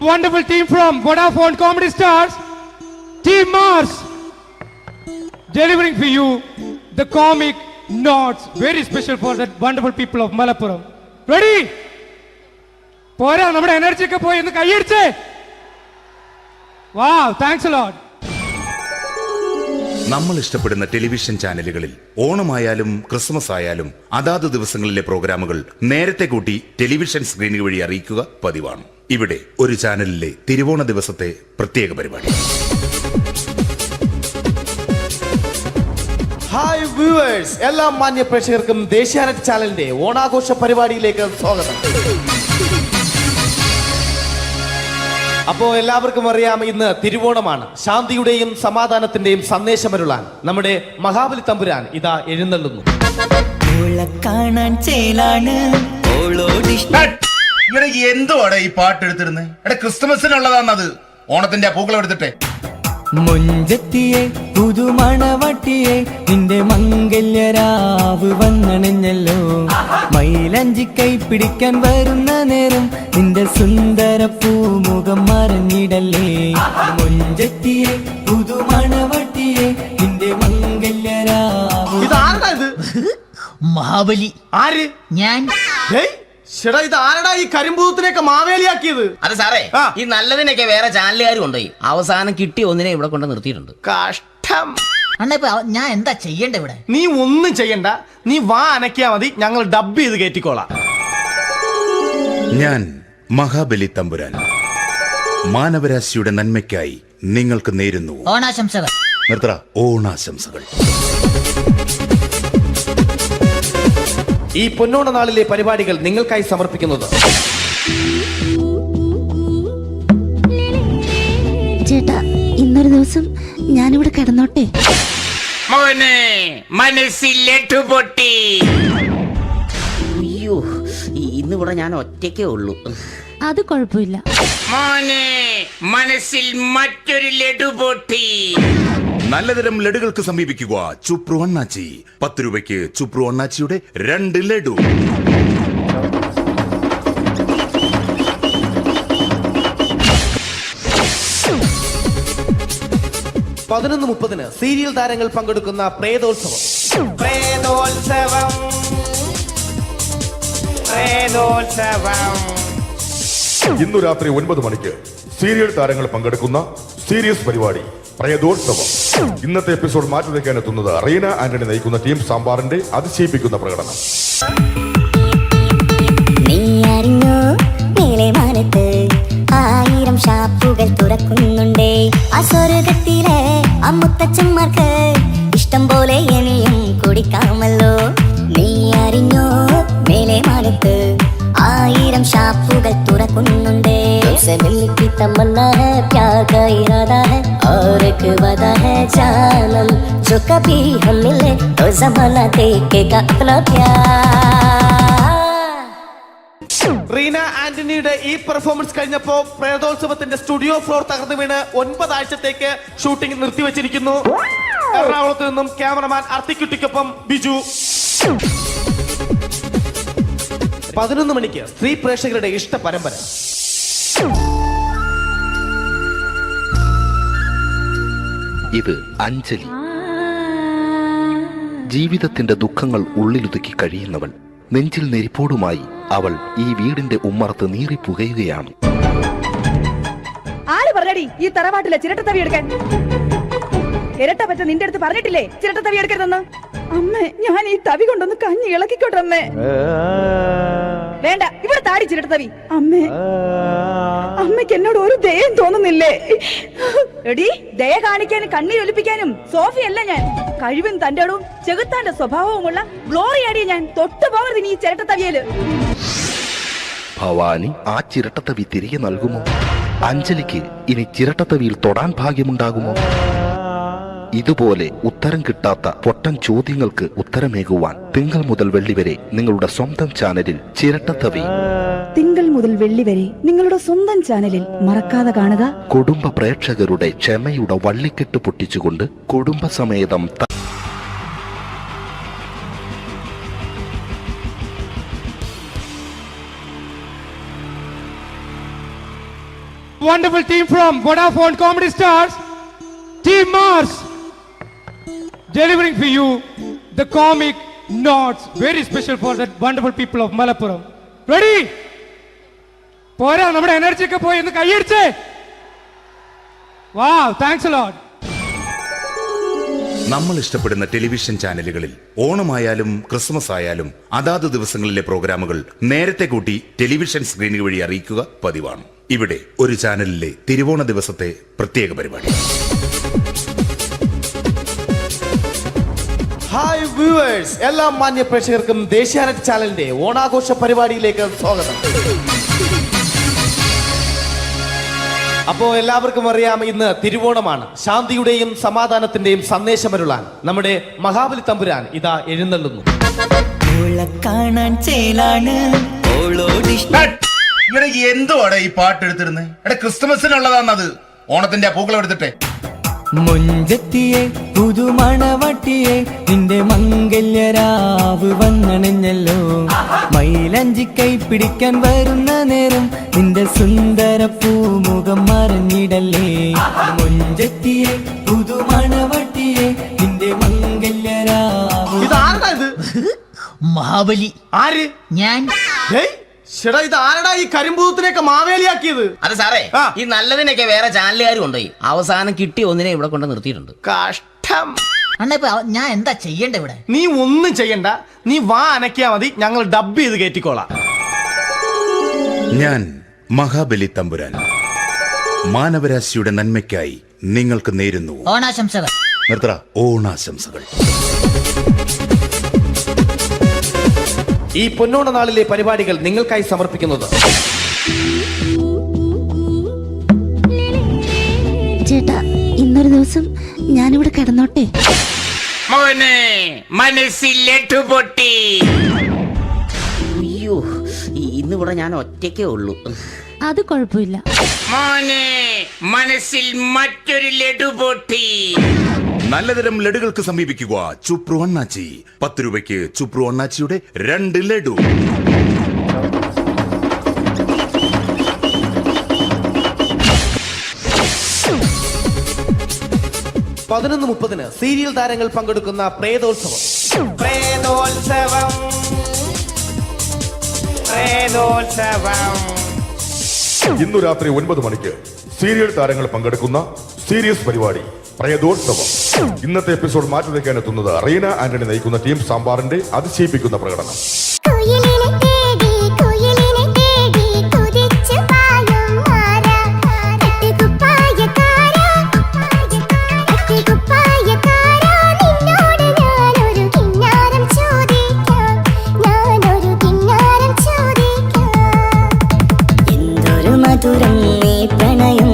wonderful team from Vodafone Comedy Stars, Team Mars, delivering for you the comic notes, very special for the wonderful people of Malappuram. Ready? പോരാ, നമ്മുടെ energy ഒക്കെ പോയി ഒന്ന് കൈയടിച്ചേ. Wow, thanks a lot. നമ്മൾ ഇഷ്ടപ്പെടുന്ന television ചാനലുകളിൽ ഓണമായാലും Christmas ആയാലും അതാത് ദിവസങ്ങളിലെ പ്രോഗ്രാമുകൾ നേരത്തെ കൂട്ടി ടെലിവിഷൻ സ്ക്രീനുകൾ വഴി അറിയിക്കുക പതിവാണ്. ഇവിടെ ഒരു ചാനലിലെ തിരുവോണ ദിവസത്തെ പ്രത്യേക പരിപാടി. ഹായ് വ്യൂവേഴ്സ്, എല്ലാ മാന്യ പ്രേക്ഷകർക്കും ദേശീയാനെറ്റ് ചാനലിന്റെ ഓണാഘോഷ പരിപാടിയിലേക്ക് സ്വാഗതം. അപ്പോ എല്ലാവർക്കും അറിയാം, ഇന്ന് തിരുവോണമാണ്. ശാന്തിയുടെയും സമാധാനത്തിന്റെയും സന്ദേശമരുളാൻ നമ്മുടെ മഹാബലി തമ്പുരാൻ ഇതാ എഴുന്നള്ളുന്നു. എന്തുവാടാ ഈ പാട്ട് എടുത്തിരുന്നത്? ക്രിസ്മസിനുള്ളതാണത്. ഓണത്തിന്റെ പൂക്കളം എടുത്തിട്ടെ. മുഞ്ചത്തിയെ പുതുമണവട്ടിയെ നിന്റെ മംഗല്യരാവ് വന്നണഞ്ഞല്ലോ. മൈലഞ്ചി കൈ പിടിക്കാൻ വരുന്ന നേരം നിന്റെ സുന്ദര പൂമുഖം മറഞ്ഞിടല്ലേ. മുഞ്ചത്തിയെ പുതുമണവട്ടിയെ നിന്റെ മംഗല്യരാവ്. ഇതാരടാ? മഹാബലി. ആര്? ഞാൻ. ചേട്ടാ, ഇത് ആരടാ ഈ കരിമ്പൂത്തിനെയൊക്കെ മാവേലിയാക്കിയത്? അത് സാറേ, ഈ നല്ലതിനൊക്കെ വേറെ ചാനലുകാർ കൊണ്ടുപോയി അവസാനം കിട്ടി ഒന്നിനെ ഇവിടെ കൊണ്ട് നിർത്തിയിട്ടുണ്ട്. കഷ്ടം. അണ്ണ ഇപ്പൊ ഞാൻ എന്താ ചെയ്യണ്ട ഇവിടെ? നീ ഒന്നും ചെയ്യണ്ട, നീ വാ അനക്കിയാ മതി, ഞങ്ങൾ ഡബ് ചെയ്ത് കയറ്റിക്കോളാം. ഞാൻ മഹാബലി തമ്പുരാൻ മാനവരാശിയുടെ നന്മയ്ക്കായി നിങ്ങൾക്ക് നേരുന്നു ഓണാശംസകൾ. നിർത്തറ. ഓണാശംസകൾ. ഈ പൊന്നോണ നാളിലെ പരിപാടികൾ നിങ്ങൾക്കായി സമർപ്പിക്കുന്നത് ചേട്ടാ, ഇന്നൊരു ദിവസം ഞാനിവിടെ കിടന്നോട്ടെ. മോനെ മനസ്സിലെട്ടു പൊട്ടി. അയ്യോ, ഇന്നിവിടെ ഞാൻ ഒറ്റയ്ക്കേ ഉള്ളൂ. അത് കുഴപ്പമില്ല. മോനെ മനസ്സിൽ മറ്റൊരു ലഡു പൊട്ടി. നല്ലതരം ലഡുകൾക്ക് സമീപിക്കുക ചുപ്രു അണ്ണാച്ചി. 10 രൂപയ്ക്ക് ചുപ്രു അണ്ണാച്ചിയുടെ 2 ലഡു. (11:30) സീരിയൽ താരങ്ങൾ പങ്കെടുക്കുന്ന പ്രേതോത്സവം. ഇന്നു രാത്രി 9 മണിക്ക് സീരിയൽ താരങ്ങൾ പങ്കെടുക്കുന്ന സീരിയസ് പരിപാടി പ്രേതോത്സവം. ഇന്നത്തെ എപ്പിസോഡ് മാറ്റി വയ്ക്കാൻ എത്തുന്നത് റീന ആന്റണി നയിക്കുന്ന ടീം സാമ്പാറിന്റെ അതിശയിപ്പിക്കുന്ന പ്രകടനം. ആയിരം ഷാപ്പുകൾ തുറക്കുന്നുണ്ടേ. അസ്വർഗത്തിലെ അമ്മുത്തച്ഛന്മാർക്ക് ഇഷ്ടം പോലെ ഇനിയും കുടിക്കാമല്ലോ. നീ അറിഞ്ഞോ, മേലെ മാനത്ത് 1000 ഷാപ്പുകൾ തുറക്കുന്നുണ്ടേ. मिलने की तमन्ना है, प्यार का इरादा है और एक वादा है जानम, जो कभी हम मिले तो जमाना देखेगा अपना प्यार. റീന ആന്റണിയുടെ ഈ പെർഫോമൻസ് കഴിഞ്ഞപ്പോ പ്രേതോത്സവത്തിന്റെ സ്റ്റുഡിയോ ഫ്ലോർ തകർന്നു വീണ് 9 ആഴ്ചത്തേക്ക് ഷൂട്ടിംഗ് നിർത്തിവെച്ചിരിക്കുന്നു. എറണാകുളത്ത് നിന്നും ക്യാമറമാൻ അർത്തിക്കുട്ടിക്കൊപ്പം ബിജു. 11 മണിക്ക് സ്ത്രീ പ്രേക്ഷകരുടെ ഇഷ്ട പരമ്പര. ഇത് അഞ്ജലി. ജീവിതത്തിന്റെ ദുഃഖങ്ങൾ ഉള്ളിലൊതുക്കി കഴിയുന്നവൾ. നെഞ്ചിൽ നെരിപ്പോടുമായി അവൾ ഈ വീടിന്റെ ഉമ്മറത്ത് നീറിപ്പുകയുകയാണ്. ആര് പറഞ്ഞടി ഈ തറവാട്ടിലെ ചിരട്ടത്തവി എടുക്കാൻ? ഇരട്ട പറ്റ നിന്റെ അടുത്ത് പറഞ്ഞിട്ടില്ലേ ചിരട്ടത്തവി എടുക്കരുതെന്ന്? അമ്മേ, ഞാൻ ഈ തവി കൊണ്ടൊന്ന് കഞ്ഞി ഇളക്കിക്കോട്ടെ അമ്മേ. വേണ്ട, ഇവിടെ താടി ചിരട്ടത്തവി. അമ്മേ, അമ്മയ്ക്ക് എന്നോട് ഒരു ദയം തോന്നുന്നില്ലേ? എടി, ദയ കാണിക്കാനും കണ്ണീരൊലിപ്പിക്കാനും സോഫിയല്ല ഞാൻ. കഴിവും തന്റെ ഇടവും ചെകുത്താന്റെ സ്വഭാവവുമുള്ള ഗ്ലോറിയാടിയ ഞാൻ. തൊട്ടു പോകരുത് ഈ ചിരട്ടത്തവിയല്. ഭവാനി ആ ചിരട്ടത്തവി തിരികെ നൽകുമോ? അഞ്ജലിക്ക് ഇനി ചിരട്ടത്തവിയിൽ തൊടാൻ ഭാഗ്യമുണ്ടാകുമോ? ഇതുപോലെ ഉത്തരം കിട്ടാത്ത പൊട്ടൻ ചോദ്യങ്ങൾക്ക് ഉത്തരമേകുവാൻ തിങ്കൾ മുതൽ വെള്ളി വരെ നിങ്ങളുടെ സ്വന്തം ചാനലിൽ ചിരട്ടത്തവി. തിങ്കൾ മുതൽ വെള്ളി വരെ നിങ്ങളുടെ സ്വന്തം ചാനലിൽ മറക്കാതെ കാണുക. കുടുംബ പ്രേക്ഷകരുടെ ക്ഷമയുടെ വള്ളിക്കെട്ട് പൊട്ടിച്ചുകൊണ്ട് കുടുംബസമേതം wonderful team from Vodafone Comedy Stars, Team Mars, delivering for you the comic notes, very special for the wonderful people of Malappuram. Ready? പോരാ, നമ്മുടെ എനർജി ഒക്കെ പോയി ഒന്ന് കൈയടിച്ചേ. Wow, thanks a lot. നമ്മൾ ഇഷ്ടപ്പെടുന്ന ടെലിവിഷൻ ചാനലുകളിൽ ഓണമായാലും ക്രിസ്മസ് ആയാലും അതാത് ദിവസങ്ങളിലെ പ്രോഗ്രാമുകൾ നേരത്തെ കൂട്ടി ടെലിവിഷൻ സ്ക്രീനുകൾ വഴി അറിയിക്കുക പതിവാണ്. ഇവിടെ ഒരു ചാനലിലെ തിരുവോണ ദിവസത്തെ പ്രത്യേക പരിപാടി. ഹായ് വ്യൂവേഴ്സ്, എല്ലാ മാന്യ പ്രേക്ഷകർക്കും ദേശീയാനെറ്റ് ചാനലിന്റെ ഓണാഘോഷ പരിപാടിയിലേക്ക് സ്വാഗതം. അപ്പോ എല്ലാവർക്കും അറിയാം, ഇന്ന് തിരുവോണമാണ്. ശാന്തിയുടെയും സമാധാനത്തിന്റെയും സന്ദേശമരുളാൻ നമ്മുടെ മഹാബലി തമ്പുരാൻ ഇതാ എഴുന്നള്ളുന്നു. കാണാൻ ചേലാണ് എന്തുവാടാ ഈ പാട്ട് എടുത്തിരുന്നത്? എടാ, ക്രിസ്മസിനുള്ളതാണത്. ഓണത്തിന്റെ പൂക്കളം എടുത്തിട്ടെ. മുഞ്ചത്തിയെ പുതുമണവട്ടിയെ നിന്റെ മംഗല്യരാവ് വന്നണഞ്ഞല്ലോ. മൈലഞ്ചി കൈ പിടിക്കാൻ വരുന്ന നേരം നിന്റെ സുന്ദര പൂമുഖം മറഞ്ഞിടല്ലേ. മുഞ്ചത്തിയെ പുതുമണവട്ടിയെ നിന്റെ മംഗല്യരാവ്. ഇതാരടാ ഇത്? മഹാബലി. ആര്? ഞാൻ. ചേട്ടാ, ഇത് ആരടാ ഈ കരിമ്പൂത്തിനെയൊക്കെ മാവേലിയാക്കിയത്? അത് സാറേ, ഈ നല്ലതിനൊക്കെ വേറെ ചാനലുകാർ കൊണ്ടുപോയി അവസാനം കിട്ടി ഒന്നിനെ ഇവിടെ കൊണ്ട് നിർത്തിയിട്ടുണ്ട്. കഷ്ടം. ഞാൻ എന്താ ചെയ്യണ്ട ഇവിടെ? നീ ഒന്നും ചെയ്യണ്ട, നീ വാ അനക്കിയാ മതി, ഞങ്ങൾ ഡബ് ചെയ്ത് കയറ്റിക്കോളാം. ഞാൻ മഹാബലി തമ്പുരാൻ മാനവരാശിയുടെ നന്മയ്ക്കായി നിങ്ങൾക്ക് നേരുന്നു ഓണാശംസകൾ. നിർത്തറ. ഓണാശംസകൾ. ഈ പൊന്നോണ നാളിലെ പരിപാടികൾ നിങ്ങൾക്കായി സമർപ്പിക്കുന്നത് ചേട്ടാ, ഇന്നൊരു ദിവസം ഞാനിവിടെ കിടന്നോട്ടെ. മോനെ മനസ്സിൽ ലഡുപൊട്ടി. അയ്യോ, ഇന്നിവിടെ ഞാൻ ഒറ്റയ്ക്കേ ഉള്ളൂ. അത് കുഴപ്പമില്ല. മോനെ മനസ്സിൽ മറ്റൊരു ലഡുപൊട്ടി. നല്ലതരം ലഡുകൾക്ക് സമീപിക്കുക ചുപ്രു അണ്ണാച്ചി. 10 രൂപയ്ക്ക് ചുപ്രു അണ്ണാച്ചിയുടെ 2 ലഡു. പതിനൊന്ന് 30 സീരിയൽ താരങ്ങൾ പങ്കെടുക്കുന്ന പ്രേതോത്സവം. പ്രേതോത്സവം, പ്രേതോത്സവം. ഇന്നു രാത്രി 9 മണിക്ക് സീരിയൽ താരങ്ങൾ പങ്കെടുക്കുന്ന സീരിയസ് പരിപാടി പ്രേതോത്സവം. ഇന്നത്തെ എപ്പിസോഡ് മാറ്റി വയ്ക്കാൻ എത്തുന്നത് റീന ആന്റണി നയിക്കുന്ന ടീം സാമ്പാറിന്റെ അതിശയിപ്പിക്കുന്ന പ്രകടനം. മധുരം നീ പ്രണയം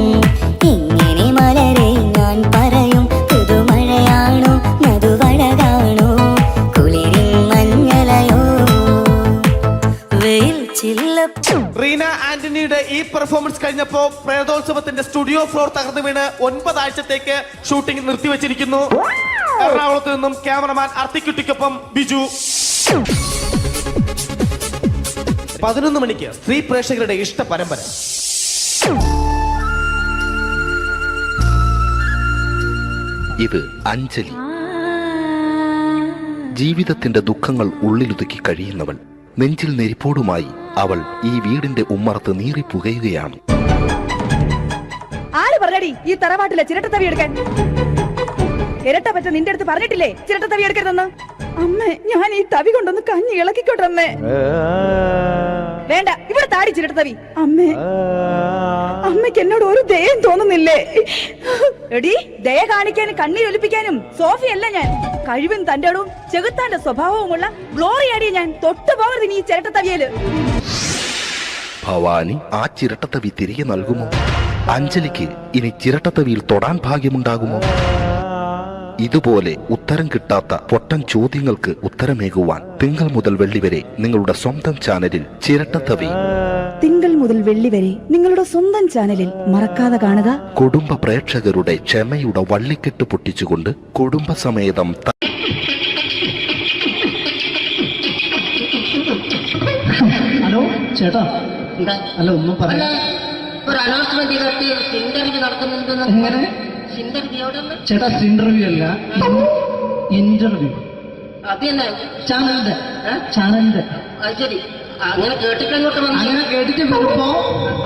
ഇങ്ങനെ മലരെ ഞാൻ പറയും. പുതുമഴയാണോ മധുവഴകാണോ കുളിരിൻ മഞ്ഞളയോ വെയിൽ ചില്ലപ്പൂ. റീന ആന്റണിയുടെ ഈ പെർഫോമൻസ് കഴിഞ്ഞപ്പോ പ്രേതോത്സവത്തിന്റെ സ്റ്റുഡിയോ ഫ്ലോർ തകർന്നു വീണ് 9 ആഴ്ചത്തേക്ക് ഷൂട്ടിംഗ് നിർത്തിവെച്ചിരിക്കുന്നു. എറണാകുളത്ത് നിന്നും ക്യാമറമാൻ അർത്തിക്കുട്ടിക്കൊപ്പം ബിജു. 11 മണിക്ക് സ്ത്രീ പ്രേക്ഷകരുടെ ഇഷ്ട പരമ്പര. ഇത് അഞ്ജലി. ജീവിതത്തിന്റെ ദുഃഖങ്ങൾ ഉള്ളിലൊതുക്കി കഴിയുന്നവൾ. നെഞ്ചിൽ നെരിപ്പോടുമായി അവൾ ഈ വീടിന്റെ ഉമ്മറത്ത് നീറിപ്പുകയുകയാണ്. ആര് പറഞ്ഞടി ഈ തറവാട്ടിലെ ചിരട്ടത്തവി എടുക്കാൻ? ഇരട്ട പറ്റ നിന്റെ അടുത്ത് പറഞ്ഞിട്ടില്ലേ ചിരട്ടത്തവി എടുക്കരുതെന്ന്? അമ്മേ, ഞാൻ ഈ തവി കൊണ്ടൊന്ന് കഞ്ഞി ഇളക്കിക്കോട്ടെ അമ്മേ. വേണ്ട, ഇവിടെ താടി ചിരട്ടത്തവി. അമ്മേ, അമ്മയ്ക്ക് എന്നോട് ഒരു ദയം തോന്നുന്നില്ലേ? എടി, ദയ കാണിക്കാനും കണ്ണീരൊലിപ്പിക്കാനും സോഫിയല്ല ഞാൻ. കഴിവും തന്റെ ഇടവും ചെകുത്താന്റെ സ്വഭാവവുമുള്ള ഗ്ലോറി ആടിയ ഞാൻ. തൊട്ടു പോകരുത് നീ ചിരട്ടത്തവിയല്. ഭവാനി ആ ചിരട്ടത്തവി തിരികെ നൽകുമോ? അഞ്ജലിക്ക് ഇനി ചിരട്ടത്തവിയിൽ തൊടാൻ ഭാഗ്യമുണ്ടാകുമോ? ഇതുപോലെ ഉത്തരം കിട്ടാത്ത പൊട്ടൻ ചോദ്യങ്ങൾക്ക് ഉത്തരമേകുവാൻ തിങ്കൾ മുതൽ വെള്ളി വരെ നിങ്ങളുടെ സ്വന്തം ചാനലിൽ ചിരട്ടത്തവി. തിങ്കൾ മുതൽ വെള്ളി വരെ നിങ്ങളുടെ സ്വന്തം ചാനലിൽ മറക്കാതെ കാണുക. കുടുംബ പ്രേക്ഷകരുടെ ക്ഷമയുടെ വള്ളിക്കെട്ട് പൊട്ടിച്ചുകൊണ്ട് കുടുംബസമേതം ഹലോ ചേട്ടാ, അല്ല ഒന്നും പറയാം. ഒരു അനൗൺസ്മെന്റ് ചെയ്തിട്ട് ഇന്റർവ്യൂ നടക്കുന്നുണ്ടെന്ന്. എങ്ങനെ? ഇന്റർവ്യൂ എവിടെ ഉണ്ട്? ചേട്ടാ ഇന്റർവ്യൂ അല്ല, ഇന്റർവ്യൂ. അത് തന്നെ ചാനലിന്റെ. അത് ശരി, അങ്ങനെ കേട്ടിട്ട് അങ്ങോട്ട് വന്നു. അങ്ങനെ കേട്ടിട്ട് വരുമ്പോ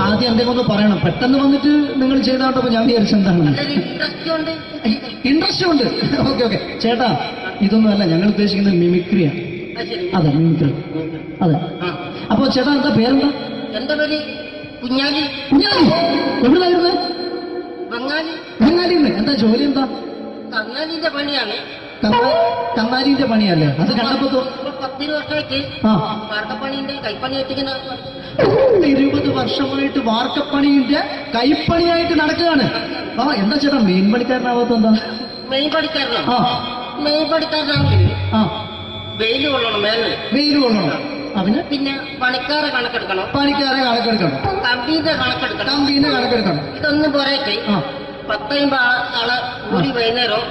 ആദ്യം എന്തെങ്കിലും ഒന്ന് പറയണം. പെട്ടെന്ന് വന്നിട്ട് നിങ്ങൾ ചെയ്താണ്ടപ്പോ ഞാൻ വിചാരിച്ചെന്താണ് ഇൻട്രസ്റ്റ് ഉണ്ട്. ഇൻട്രസ്റ്റ് ഉണ്ട്. ഓക്കെ ഓക്കെ ചേട്ടാ, ഇതൊന്നും അല്ല ഞങ്ങൾ ഉദ്ദേശിക്കുന്നത് മിമിക്രിയാണ്. അത് ശരി. അതെ മിമിക്രി. അതെ. അപ്പൊ ചേട്ടാ എന്താ പേരെന്താ? എന്റെ പേര് കുഞ്ഞാലി. കുഞ്ഞാലി എവിടെയായിരുന്നു? ബംഗാളി. ബംഗാളിന്ന്. എന്താ ജോലി എന്താ? കന്നാലിന്റെ പണിയാണ്. കന്നാലിന്റെ പണിയല്ലേ? അത് കണ്ടപ്പോ 10 വർഷമായിട്ട് വാർക്കപ്പണിന്റെ കൈപ്പണിയായിട്ട് ഇങ്ങനെ 20 വർഷമായിട്ട് വാർക്കപ്പണിന്റെ കൈപ്പണിയായിട്ട് നടക്കുകയാണ്. എന്താ ചേട്ടാ മെയിൻ പണിക്കാരനാവാത്ത എന്താ? മെയിൻ പണിക്കാരനോ? ആ മെയിൻ പണിക്കാരനാണെങ്കിൽ ആ വെയിൽ കൊള്ളണം, മേലെ വെയിൽ കൊള്ളണം. അതിന് പിന്നെ പണിക്കാരെ കണക്കെടുക്കണം, പണിക്കാരെ കണക്കെടുക്കണം, കമ്പീന്റെ കണക്കെടുക്കണം, കമ്പീന്റെ കണക്കെടുക്കണം. ഇതൊന്നും പോരേക്ക് 10-50 ആളെ കൂടി വൈകുന്നേരം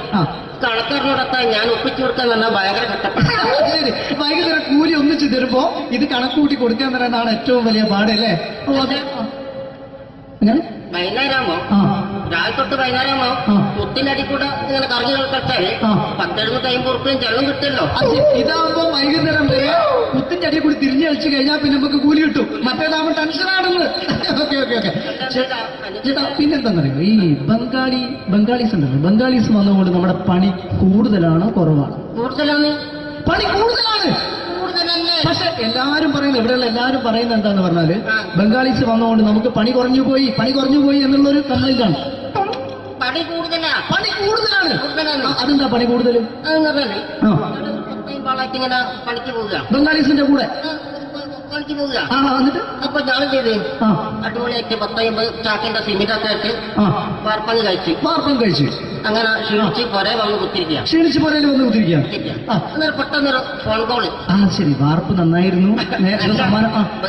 കണക്കാരനോടൊത്താൻ ഞാൻ ഒപ്പിച്ചു കൊടുക്കാൻ പറഞ്ഞാൽ ഭയങ്കര കഷ്ടപ്പാട്. ശരി, വൈകുന്നേരം കൂലി ഒന്നിച്ച് തരുമ്പോ ഇത് കണക്കൂട്ടി കൊടുക്കാൻ തരാനാണ് ഏറ്റവും വലിയ പാട് അല്ലേ? വൈകുന്നേരമോ രാവിലെ തൊട്ട് വൈകുന്നേരമോ മുത്തിനടി കൂടെ ഇങ്ങനെ കറങ്ങി കളിച്ചാല് 10-70-50 ഉറുപ്പിയും ചെള്ളം കിട്ടുമല്ലോ. ഇതാവുമ്പോ വൈകുന്നേരം വരെ മുത്തിന്റെ അടി കൂടി തിരിഞ്ഞു കളിച്ചു കഴിഞ്ഞാൽ പിന്നെ നമുക്ക് കൂലി കിട്ടും. മറ്റേതാവുമ്പോ ടെൻഷനാണെന്ന്. ഓക്കെ ഓക്കെ ഓക്കെ ചേട്ടാ, പിന്നെന്താണെന്നറിയോ, ഈ ബംഗാളീസ് ഉണ്ടല്ലോ, ബംഗാളീസ് വന്നുകൊണ്ട് നമ്മുടെ പണി കൂടുതലാണ് കുറവാണ്? കൂടുതലാണ്. പണി കൂടുതലാണ്. പക്ഷെ എല്ലാരും പറയുന്നത്, ഇവിടെയുള്ള എല്ലാരും പറയുന്നത് എന്താന്ന് പറഞ്ഞാല് ബംഗാളീസ് വന്നുകൊണ്ട് നമുക്ക് പണി കുറഞ്ഞു പോയി എന്നുള്ളൊരു കംപ്ലൈന്റ് ആണ്. പണി കൂടുതലാണ്. അതെന്താ പണി കൂടുതൽ? അതെന്ന് പറഞ്ഞാല് 10-50 ഇങ്ങനെ പണിക്ക് പോവുക, ബംഗാളീസിന്റെ കൂടെ പണിക്ക് പോവുക. എന്നിട്ട് അപ്പൊ ഞാൻ ചെയ്ത് അടിപൊളിയായിട്ട് 10-50 ചാക്കിന്റെ സിമെന്റൊക്കെ ആയിട്ട് വാർപ്പം കഴിച്ചു. അങ്ങനെ ക്ഷീണിച്ച് പുറേ വന്ന് കുത്തിരിക്കുക. അന്നേരം പെട്ടെന്നൊരു ഫോൺ കോള്. ശരി, വാർപ്പ് നന്നായിരുന്നു.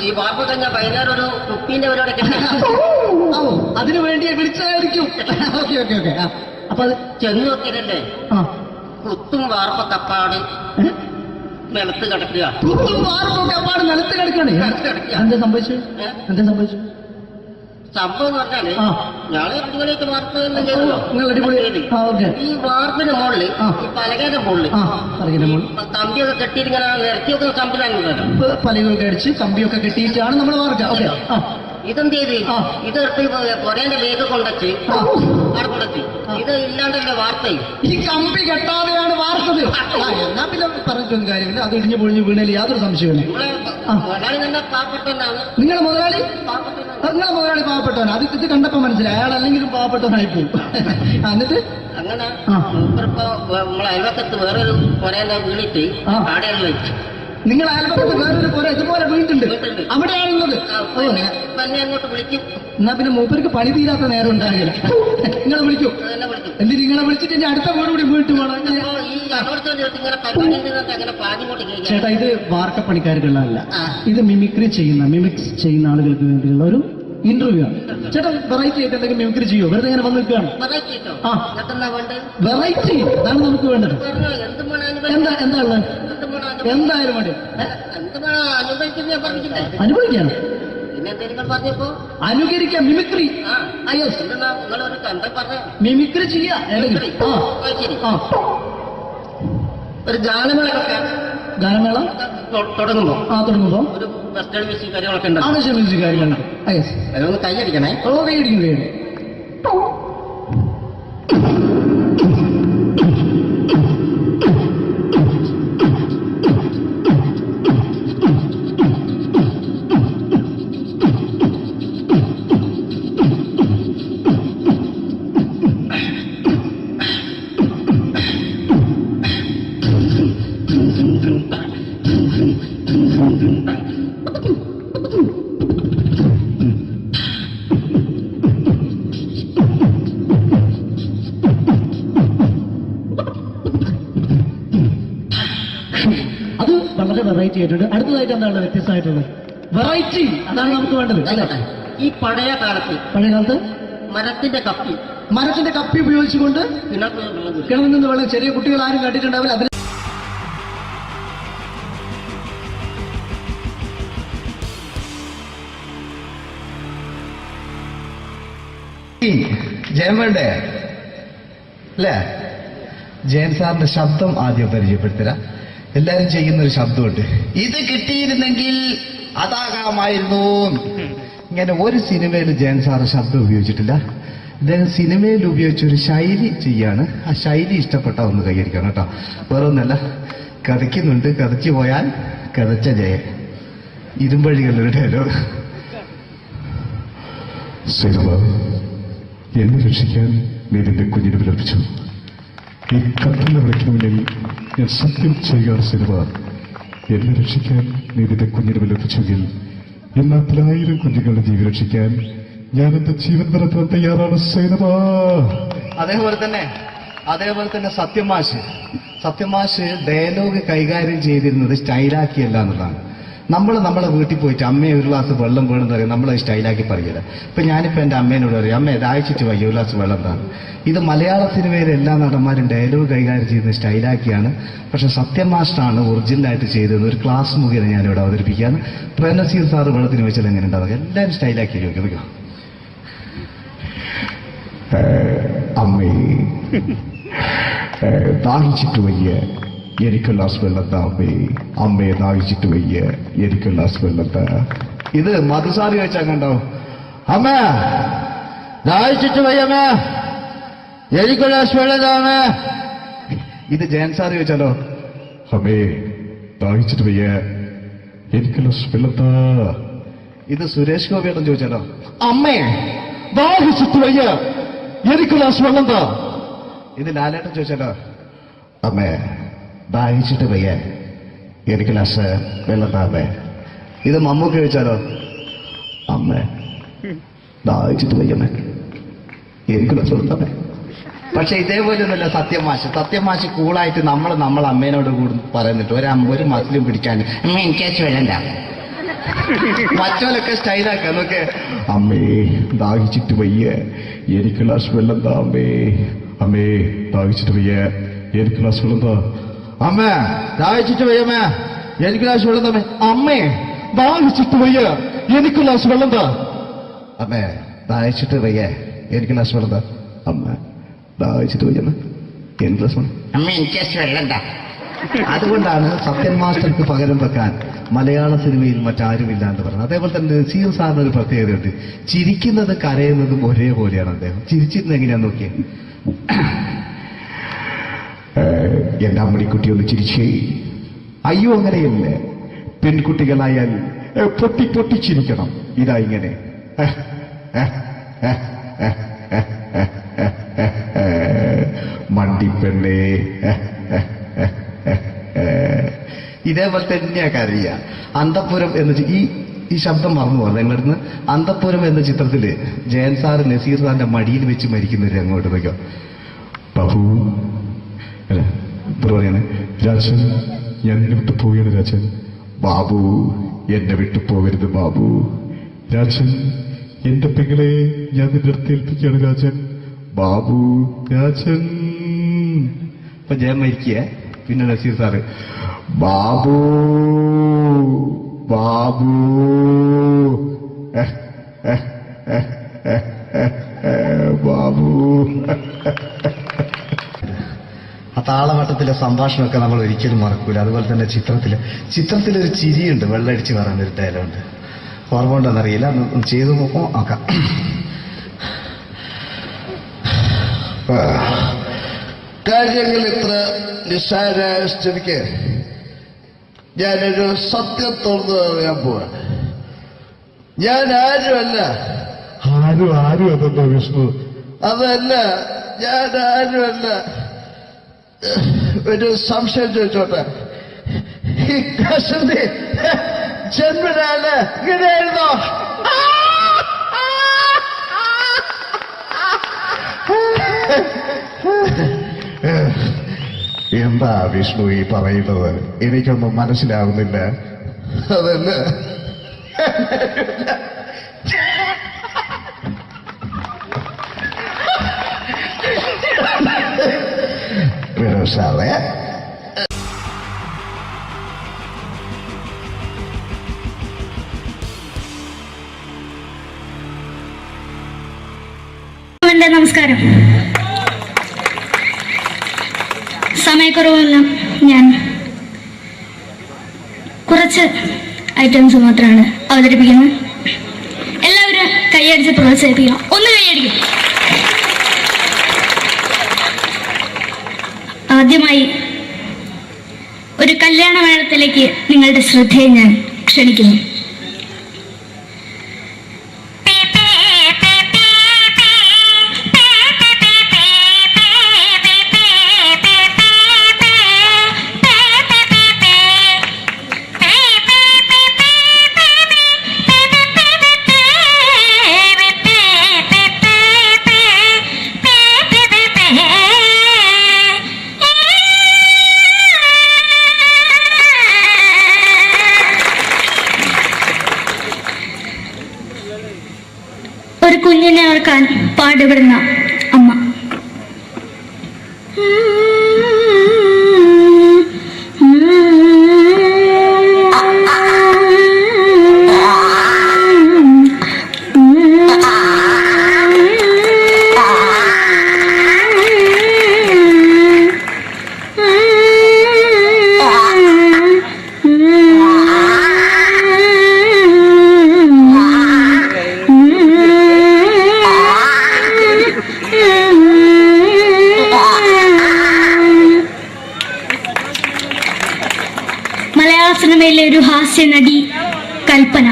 ഈ വാർപ്പ് കഴിഞ്ഞാൽ വൈകുന്നേരം ഒരു കുപ്പീന്റെ പരിപാടി അതിനു വേണ്ടിയാ വിളിച്ചതായിരിക്കും. Okay okay okay. അപ്പൊ അത് ചെന്ന് നോക്കിയതല്ലേ, കുത്തും വാർപ്പ കപ്പാട് നിലത്ത് കിടക്കുക. കുത്തും വാർപ്പൊക്കെ അപ്പാട് നിലത്ത് കിടക്കാണ്. എന്താ സംഭവിച്ചു? സംഭവം എന്ന് പറഞ്ഞാല് ഞാള് അടിപൊളിയായിട്ട് വാർപ്പ് എല്ലാം ചെയ്തല്ലോ. ഈ വാർപ്പിന്റെ മുകളില് ഈ പലകയുടെ മുകളില് കമ്പിയൊക്കെ കെട്ടിയിട്ട് ഇങ്ങനെ നിരത്തി വെക്കുന്ന സംവിധാനം, പലകൊക്കെ അടിച്ച് കമ്പിയൊക്കെ കെട്ടിയിട്ടാണ് നമ്മൾ വാർക്കുക. ഇതെന്ത് ചെയ്ത് ഇതെടുത്ത് കൊറേന്റെ ലേക്ക് കൊണ്ടച്ച് അവിടെ കൊണ്ടച്ച് ഇത് ഇല്ലാണ്ടല്ലേ വാർത്തയും. ഈ കമ്പി കെട്ടാതെയാണ് വാർത്തത്. എന്നാ പിന്നെ പറഞ്ഞിട്ടൊന്നും കാര്യമില്ല. അത് ഇടിഞ്ഞു പൊളിഞ്ഞു വീണേൽ യാതൊരു സംശയമില്ല. മുതലാളി തന്നെ പാവപ്പെട്ടവനാണ്. നിങ്ങളെ മുതലാളി പാവപ്പെട്ടവനാണ്. അത് ഇത് കണ്ടപ്പോ മനസ്സിലായി അയാൾ അല്ലെങ്കിലും പാവപ്പെട്ടവനായിപ്പോവും. എന്നിട്ട് അങ്ങനെ മൂപ്പറിപ്പോ നമ്മളെ അയൽവക്കത്ത് വേറൊരു കൊറേന്റെ വീണിട്ട് ആടെയാണ് വെച്ചു. നിങ്ങൾ അയൽപക്കത്ത് വേറൊരു പോലെ ഇതുപോലെ വീട്ടുണ്ട്, അവിടെയാണുള്ളത്. അങ്ങോട്ട് വിളിക്കും. എന്നാ പിന്നെ മൂപ്പർക്ക് പണി തീരാത്ത നേരം ഉണ്ടാകില്ല. നിങ്ങളെ വിളിക്കും. എന്നിട്ട് നിങ്ങളെ വിളിച്ചിട്ട് ഇനി അടുത്ത വീട് കൂടി വീട്ടു പോകണം. ചേട്ടാ, ഇത് വാർക്കപ്പണിക്കാർക്കുള്ളതല്ല, ഇത് മിമിക്സ് ചെയ്യുന്ന ആളുകൾക്ക് വേണ്ടിയുള്ള ഒരു ഇന്റർവ്യൂ ആണ്. ചേട്ടാ, വെറൈറ്റി ആയിട്ട് എന്തെങ്കിലും മിമിക്രി ചെയ്യോ? വെറുതെ ഇങ്ങനെ വന്ന് നിൽക്കുകയാണ്. വെറൈറ്റി അതാണ് നമുക്ക് വേണ്ടത്. എന്താ ഉള്ളത്? എന്തായാലും മതി. അനുഭവിക്കാൻ അനുകരിക്കാം. മിമിക്രി മിമിക്രി ചെയ്യാ. ഒരു ഗാനമേള തുടങ്ങുമ്പോ ഒരു വെസ്റ്റേൺ മ്യൂസിക് കാര്യങ്ങളൊക്കെ ഉണ്ട്. മ്യൂസിക് കാര്യങ്ങളുണ്ട്. അതൊന്ന് കൈയടിക്കണേ. കൈയടിക്കും. അത് വളരെ വെറൈറ്റി ആയിട്ടുണ്ട്. അടുത്തതായിട്ട് എന്താണ് വ്യത്യസ്തമായിട്ടുള്ളത്? വെറൈറ്റി അതാണ് നമുക്ക് വേണ്ടത് അല്ലേ? ഈ പഴയ കാലത്ത് മരത്തിന്റെ കപ്പി ഉപയോഗിച്ചുകൊണ്ട് കിണറിൽ നിന്ന് വെള്ളം ചെറിയ കുട്ടികൾ ആരും കണ്ടിട്ടുണ്ടാവില്ല. അതിന് ജയൻ വേണ്ടേ അല്ലേ? ജയൻ സാറിന്റെ ശബ്ദം ആദ്യം പരിചയപ്പെടുത്തരാ. എല്ലാരും ചെയ്യുന്നൊരു ശബ്ദമുണ്ട്, ഇത് കിട്ടിയിരുന്നെങ്കിൽ അതാകാമായിരുന്നു. ഇങ്ങനെ ഒരു സിനിമയിൽ ജയൻ സാറ് ശബ്ദം ഉപയോഗിച്ചിട്ടില്ല. ഇദ്ദേഹം സിനിമയിൽ ഉപയോഗിച്ച ഒരു ശൈലി ചെയ്യാണ്. ആ ശൈലി ഇഷ്ടപ്പെട്ട ഒന്ന് കൈകരിക്കണം കേട്ടോ. വേറെ ഒന്നല്ല, കഥയ്ക്കുന്നുണ്ട്, കഥയ്ക്ക് പോയാൽ കഥച്ച ജയൻ. ഇരുമ്പഴികളുടെ ഡയലോഗ്. എന്നെ രക്ഷിക്കാൻ നീ നിന്റെ കുഞ്ഞിനെ വിലപിച്ചു. ഈ കത്തലിനെ വിളിക്കുന്ന മുന്നിൽ ഞാൻ സത്യം ചെയ്യുകയാണ് സിനിമ. എന്നെ രക്ഷിക്കാൻ നീ നിന്റെ കുഞ്ഞിനെ വിലപിച്ചെങ്കിൽ എന്നാ 10,000 കുഞ്ഞുങ്ങളുടെ ജീവൻ രക്ഷിക്കാൻ ഞാൻ എന്റെ ജീവൻ വരത്താൻ തയ്യാറാണ് സിനിമ. അതേപോലെ തന്നെ സത്യമാഷ് ഡയലോഗ് കൈകാര്യം ചെയ്തിരുന്നത് സ്റ്റൈലാക്കിയല്ല എന്നുള്ളതാണ്. നമ്മളെ വീട്ടിൽ പോയിട്ട് അമ്മയെ ഒരു ഗ്ലാസ് വെള്ളം വേണമെന്ന് പറയും, നമ്മളത് സ്റ്റൈലാക്കി പറയില്ല. ഇപ്പൊ ഞാനിപ്പോ എന്റെ അമ്മേനോട് പറയും, അമ്മ ദാഹിച്ചിട്ട് വയ്യ ഒരു ഗ്ലാസ് വെള്ളം എന്താണ്. ഇത് മലയാള സിനിമയിലെ എല്ലാ നടന്മാരും ഡയലോഗ് കൈകാര്യം ചെയ്യുന്നത് സ്റ്റൈലാക്കിയാണ്. പക്ഷെ സത്യമാഷ്ടാണ് ഒറിജിനലായിട്ട് ചെയ്തത്. ഒരു ക്ലാസ് മുഖേന ഞാനിവിടെ അവതരിപ്പിക്കുകയാണ്. പ്രേംനസീർ സാറ് വെള്ളത്തിന് വെച്ചാൽ എങ്ങനെ ഉണ്ടാവുക? എല്ലാവരും സ്റ്റൈലാക്കി ചോദിക്കുക. അമ്മേ ദാഹിച്ചിട്ട് വയ്യ, എനിക്ക് ഗ്ലാസ് വെള്ളം താ. അമ്മയെ ദാഹിച്ചിട്ട് വയ്യ, എനിക്ക് ഗ്ലാസ് വെള്ളം താ. ഇത് മധുസാരി വെച്ചാൽ കണ്ടോ, അമ്മ ദാഹിച്ചിട്ട് വയ്യമ്മ, എനിക്ക് ഗ്ലാസ് വെള്ളം താ. ഇത് ജയൻ സാറി വെച്ചാലോ, അമ്മേ ദാഹിച്ചിട്ട് വയ്യ, എനിക്ക് ഗ്ലാസ് വെള്ളം താ. ഇത് സുരേഷ് ഗോപിയേട്ടൻ ചോദിച്ചാലോ, അമ്മേ ദാഹിച്ചിട്ട് വയ്യ, എനിക്ക് ഗ്ലാസ് വെള്ളം താ. ഇത് ലാലേട്ടൻ ചോദിച്ചാലോ, അമ്മേ ദാഹിച്ചിട്ട് വയ്യ, എനിക്ക് ഗ്ലാസ് വെള്ളം താ. ഇത് മമ്മൂക്ക് ചോദിച്ചാലോ, അമ്മേ ദാഹിച്ചിട്ട് വയ്യമ്മേ, എനിക്ക് ഗ്ലാസ് വെള്ളം താ. പക്ഷെ ഇതേപോലെ ഒന്നുമല്ല സത്യമാഷ് കൂളായിട്ട് നമ്മളെ അമ്മേനോട് കൂടി പറയുന്നിട്ട് ഒരു മസിലും പിടിക്കാൻ അമ്മ എനിക്ക് വേണ്ട. മറ്റോലൊക്കെ സ്റ്റൈലാക്കാം നോക്കെ. അമ്മേ ദാഹിച്ചിട്ട് വയ്യ, എനിക്ക് ഗ്ലാസ് വെള്ളം താ. അമ്മേ ദാഹിച്ചിട്ട് വയ്യ, എനിക്ക് ഗ്ലാസ് വെള്ളം താ. അമ്മ ദാഹിച്ചിട്ട് വയ്യമ്മ, എനിക്ക് ഗ്ലാസ് വെള്ളം താ. അമ്മേ ദാഹിച്ചിട്ട് വയ്യ, എനിക്ക് ഗ്ലാസ് വെള്ളം താ. അമ്മേ ദാഹിച്ചിട്ട് വയ്യ, എനിക്ക് ഗ്ലാസ് വെള്ളം താ. അമ്മ ദാഹിച്ചിട്ട് വയ്യമ്മ, എനിക്ക് ഗ്ലാസ് വെള്ളം. അമ്മ എനിക്ക് വെള്ളം താ. അതുകൊണ്ടാണ് സത്യൻ മാസ്റ്റർക്ക് പകരം വെക്കാൻ മലയാള സിനിമയിൽ മറ്റാരുമില്ല എന്ന് പറയുന്നത്. അതേപോലെ തന്നെ നസീർ സാറിന് ഒരു പ്രത്യേകതയുണ്ട്, ചിരിക്കുന്നത് കരയുന്നതും ഒരേപോലെയാണ് അദ്ദേഹം. ചിരിച്ചിരുന്നത് എങ്ങനെയാന്ന് നോക്കിയേ. എന്റെ അമ്മണിക്കുട്ടി ഒന്ന് ചിരിച്ചേ. അയ്യോ അങ്ങനെയല്ല, പെൺകുട്ടികളായാൽ പൊട്ടി പൊട്ടി ചിരിക്കണം. ഇതാ ഇങ്ങനെ മണ്ടിപ്പെണ്ണേ. ഇതേപോലെ തന്നെയാ കരയ. അന്തപ്പുരം എന്ന ഈ ശബ്ദം മറന്നു പോകുന്നത് നിങ്ങളിടുന്ന്. അന്തപ്പുരം എന്ന ചിത്രത്തില് ജയൻ സാറ് നസീർ സാറിന്റെ മടിയിൽ വെച്ച് മരിക്കുന്നവര് അങ്ങോട്ട് നോക്കാം. ബാബു അല്ല പറയാണ്, രാജൻ ഞാൻ എന്നെ വിട്ടു പോവുകയാണ് രാജൻ. ബാബു എന്നെ വിട്ടു പോകരുത് ബാബു. രാജൻ എന്റെ പെങ്ങളെ ഞാൻ നിന്റെ അടുത്ത് ഏൽപ്പിക്കുകയാണ് രാജൻ. ബാബു രാജൻ. ഇപ്പൊ ജയൻ മരിക്കുക. പിന്നെ നസീർ സാറ് ബാബു ബാബു ബാബു. ആ താളവട്ടത്തിലെ സംഭാഷണമൊക്കെ നമ്മൾ ഒരിക്കലും മറക്കൂല. അതുപോലെ തന്നെ ചിത്രത്തിലൊരു ചിരിയുണ്ട്, വെള്ളടിച്ച് പറയുന്നൊരു ഡയലോഗുണ്ട്. ഓർമ്മ ഉണ്ടോന്നറിയില്ല, ചെയ്തു നോക്കാം. കാര്യങ്ങൾ ഇത്ര നിസ്സാരമായ സ്ഥിതിക്ക് ഞാനൊരു സത്യം തുറന്നു പറയാൻ പോവാ. ഞാൻ ആരുമല്ല. ആരും അതെന്താ വിഷ്ണു? അതല്ല, ഞാൻ ആരുമല്ല. ഒരു സംശയം ചോദിച്ചോട്ടെ, ഈ കസന്തി ജന്മനാണ് ഇങ്ങനെയായിരുന്നോ? എന്താ വിഷ്ണു ഈ പറയുന്നത്? എനിക്കൊന്നും മനസ്സിലാവുന്നില്ല. അതല്ല, സാറേ എൻ്റെ നമസ്കാരം. സമയക്കുറവെല്ലാം ഞാൻ കുറച്ച് ഐറ്റംസ് മാത്രമാണ് അവതരിപ്പിക്കുന്നത്. എല്ലാവരും കൈയടിച്ച് പ്രോത്സാഹിപ്പിക്കണം. ഒന്ന് കൈയടിക്കും. ആദ്യമായി ഒരു കല്യാണമേളത്തിലേക്ക് നിങ്ങളുടെ ശ്രദ്ധയെ ഞാൻ ക്ഷണിക്കുന്നു. ഒരു കുഞ്ഞിനെ ഓർക്കാൻ പാടുപെടുന്ന അമ്മ. മലയാള സിനിമയിലെ ഒരു ഹാസ്യ നടി കൽപ്പന.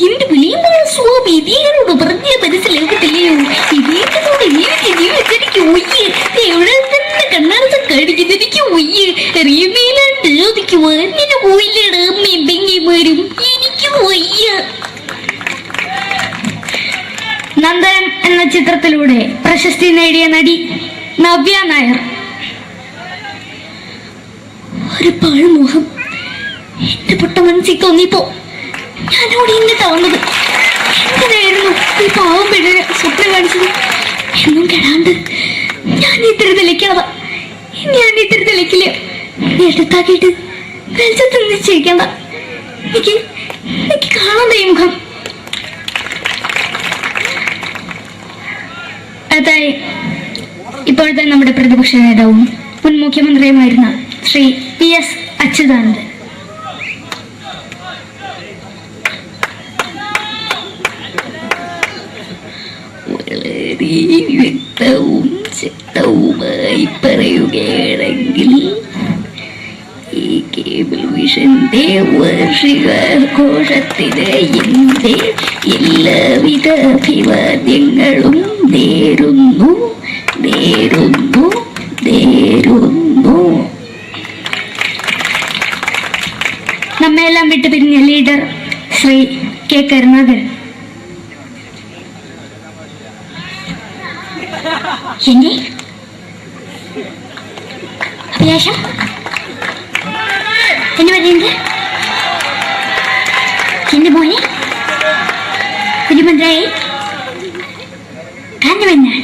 എന്റെ വിളിയമ്പല സ്വാമി ഇതിനോട് പറഞ്ഞ മനസ്സിലാകത്തില്ലയോ? ഇതിനോട് എനിക്ക് ജീവിതത്തിലേക്ക് ഒയ്യ് എവിടെ തന്നെ കണ്ണാടത്ത് കടിക്കുന്നത് എനിക്ക് ഒയ്യ് അറിയുമേലാണ്ട് എനിക്ക് വന്നിന് പോയില്ലട അമ്മയും പെങ്ങിമാരും എനിക്ക് ഒയ്യ. നന്ദനം എന്ന ചിത്രത്തിലൂടെ പ്രശസ്തി നേടിയ നടി നവ്യ നായർ. ഒരു പാഴ്മോഹം എന്റെ പൊട്ട മനസ്സിൽ തോന്നിയപ്പോ ഞാനോട് ഇങ്ങോട്ടാ വന്നത്. എന്തിനായിരുന്നു ഈ പാവം പെണ്ണിനെ സ്വപ്നം കാണിച്ചത്? എന്നും കെടാണ്ട് ഞാൻ ഇത്തിരി തെളിക്കാതെ ഞാൻ ഇത്തിരി തെളിക്കില്ല. എടുത്താക്കിയിട്ട് വെളിച്ചത്ത് നിശ്ചയിക്കണ്ട. എനിക്ക് കാണാൻ ഈ മുഖം. അതായി ഇപ്പോഴത്തെ നമ്മുടെ പ്രതിപക്ഷ നേതാവും മുൻ മുഖ്യമന്ത്രിയുമായിരുന്ന ശ്രീ PS അച്യുതാനന്ദൻ. വളരെ വ്യക്തവും ശക്തവുമായി പറയുകയാണെങ്കിൽ ഈ കേബിൾ വിഷന്റെ വാർഷികാഘോഷത്തിന് എന്റെ എല്ലാവിധ അഭിവാദ്യങ്ങളും നേരുന്നു നേരുന്നു നേരുന്നു. നമ്മയെല്ലാം വിട്ടുപിരിഞ്ഞ ലീഡർ ശ്രീ K കരുണാകരൻ. എന്റെ അഭിലാഷം എന്ന് പറയുന്നത് എന്റെ മോനെ തിരുമന്ത്രായി കാരണമെന്നാണ്.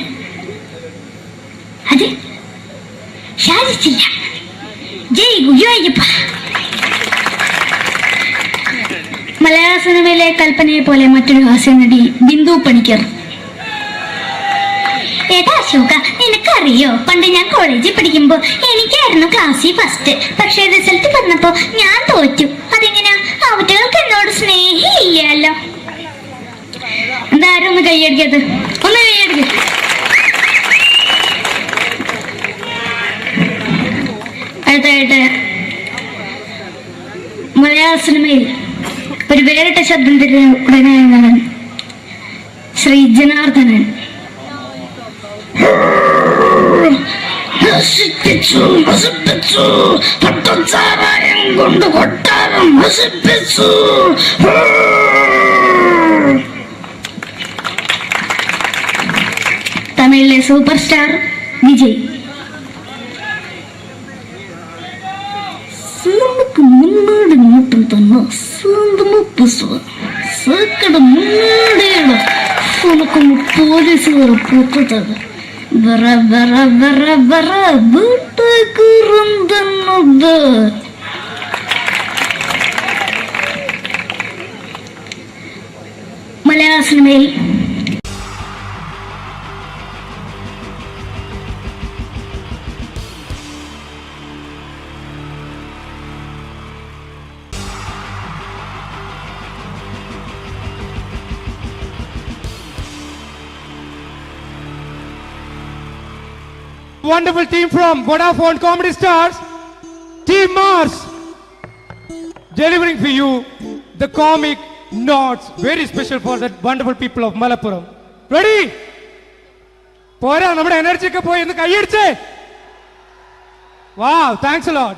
അത് സാധിച്ചില്ല. ജയ് ഗുരുവായൂരപ്പ. മലയാള സിനിമയിലെ കൽപ്പനയെ പോലെ മറ്റൊരു ഹാസ്യ നടി ബിന്ദു പണിക്കർ. ഏട്ടാ അശോക, നിനക്കറിയോ പണ്ട് ഞാൻ കോളേജിൽ പഠിക്കുമ്പോ എനിക്കായിരുന്നു ക്ലാസ്സിൽ ഫസ്റ്റ്. പക്ഷെ റിസൾട്ട് പറഞ്ഞപ്പോ ഞാൻ തോറ്റു. അതെങ്ങനെയാ? അവറ്റകൾക്ക് എന്നോട് സ്നേഹമില്ലല്ലോ. എന്താരും ഒന്ന് കൈയടിക്കത്? ഒന്ന് കൈയടിക്ക. അടുത്തായിട്ട് മലയാള സിനിമയിൽ ഒരു വേറിട്ട ശബ്ദം തിരികെ ശ്രീ ജനാർദ്ദനൻ. പട്ടച്ചാരായം കൊണ്ട് കൊട്ടാരം നശിപ്പിച്ചു. തമിഴിലെ സൂപ്പർ സ്റ്റാർ വിജയ്. മുன்னாடி மட்டும் തന്നെ സ്വന്തമോ പുസ്തകം സക്കട മുன்னாടിയാണ് ഉനക്ക് പോലീസുകാർ പൊട്ടത് വര വര വര വര വീട്ടുകുറുന്നത്. മലയാള സിനിമയിൽ wonderful team from Vodafone Comedy Stars, Team Mars, delivering for you the comic notes, very special for the wonderful people of Malappuram. Ready? പോരാ, നമ്മുടെ എനർജി ഒക്കെ പോയി ഒന്ന് കൈയടിച്ചേ. Wow, thanks a lot.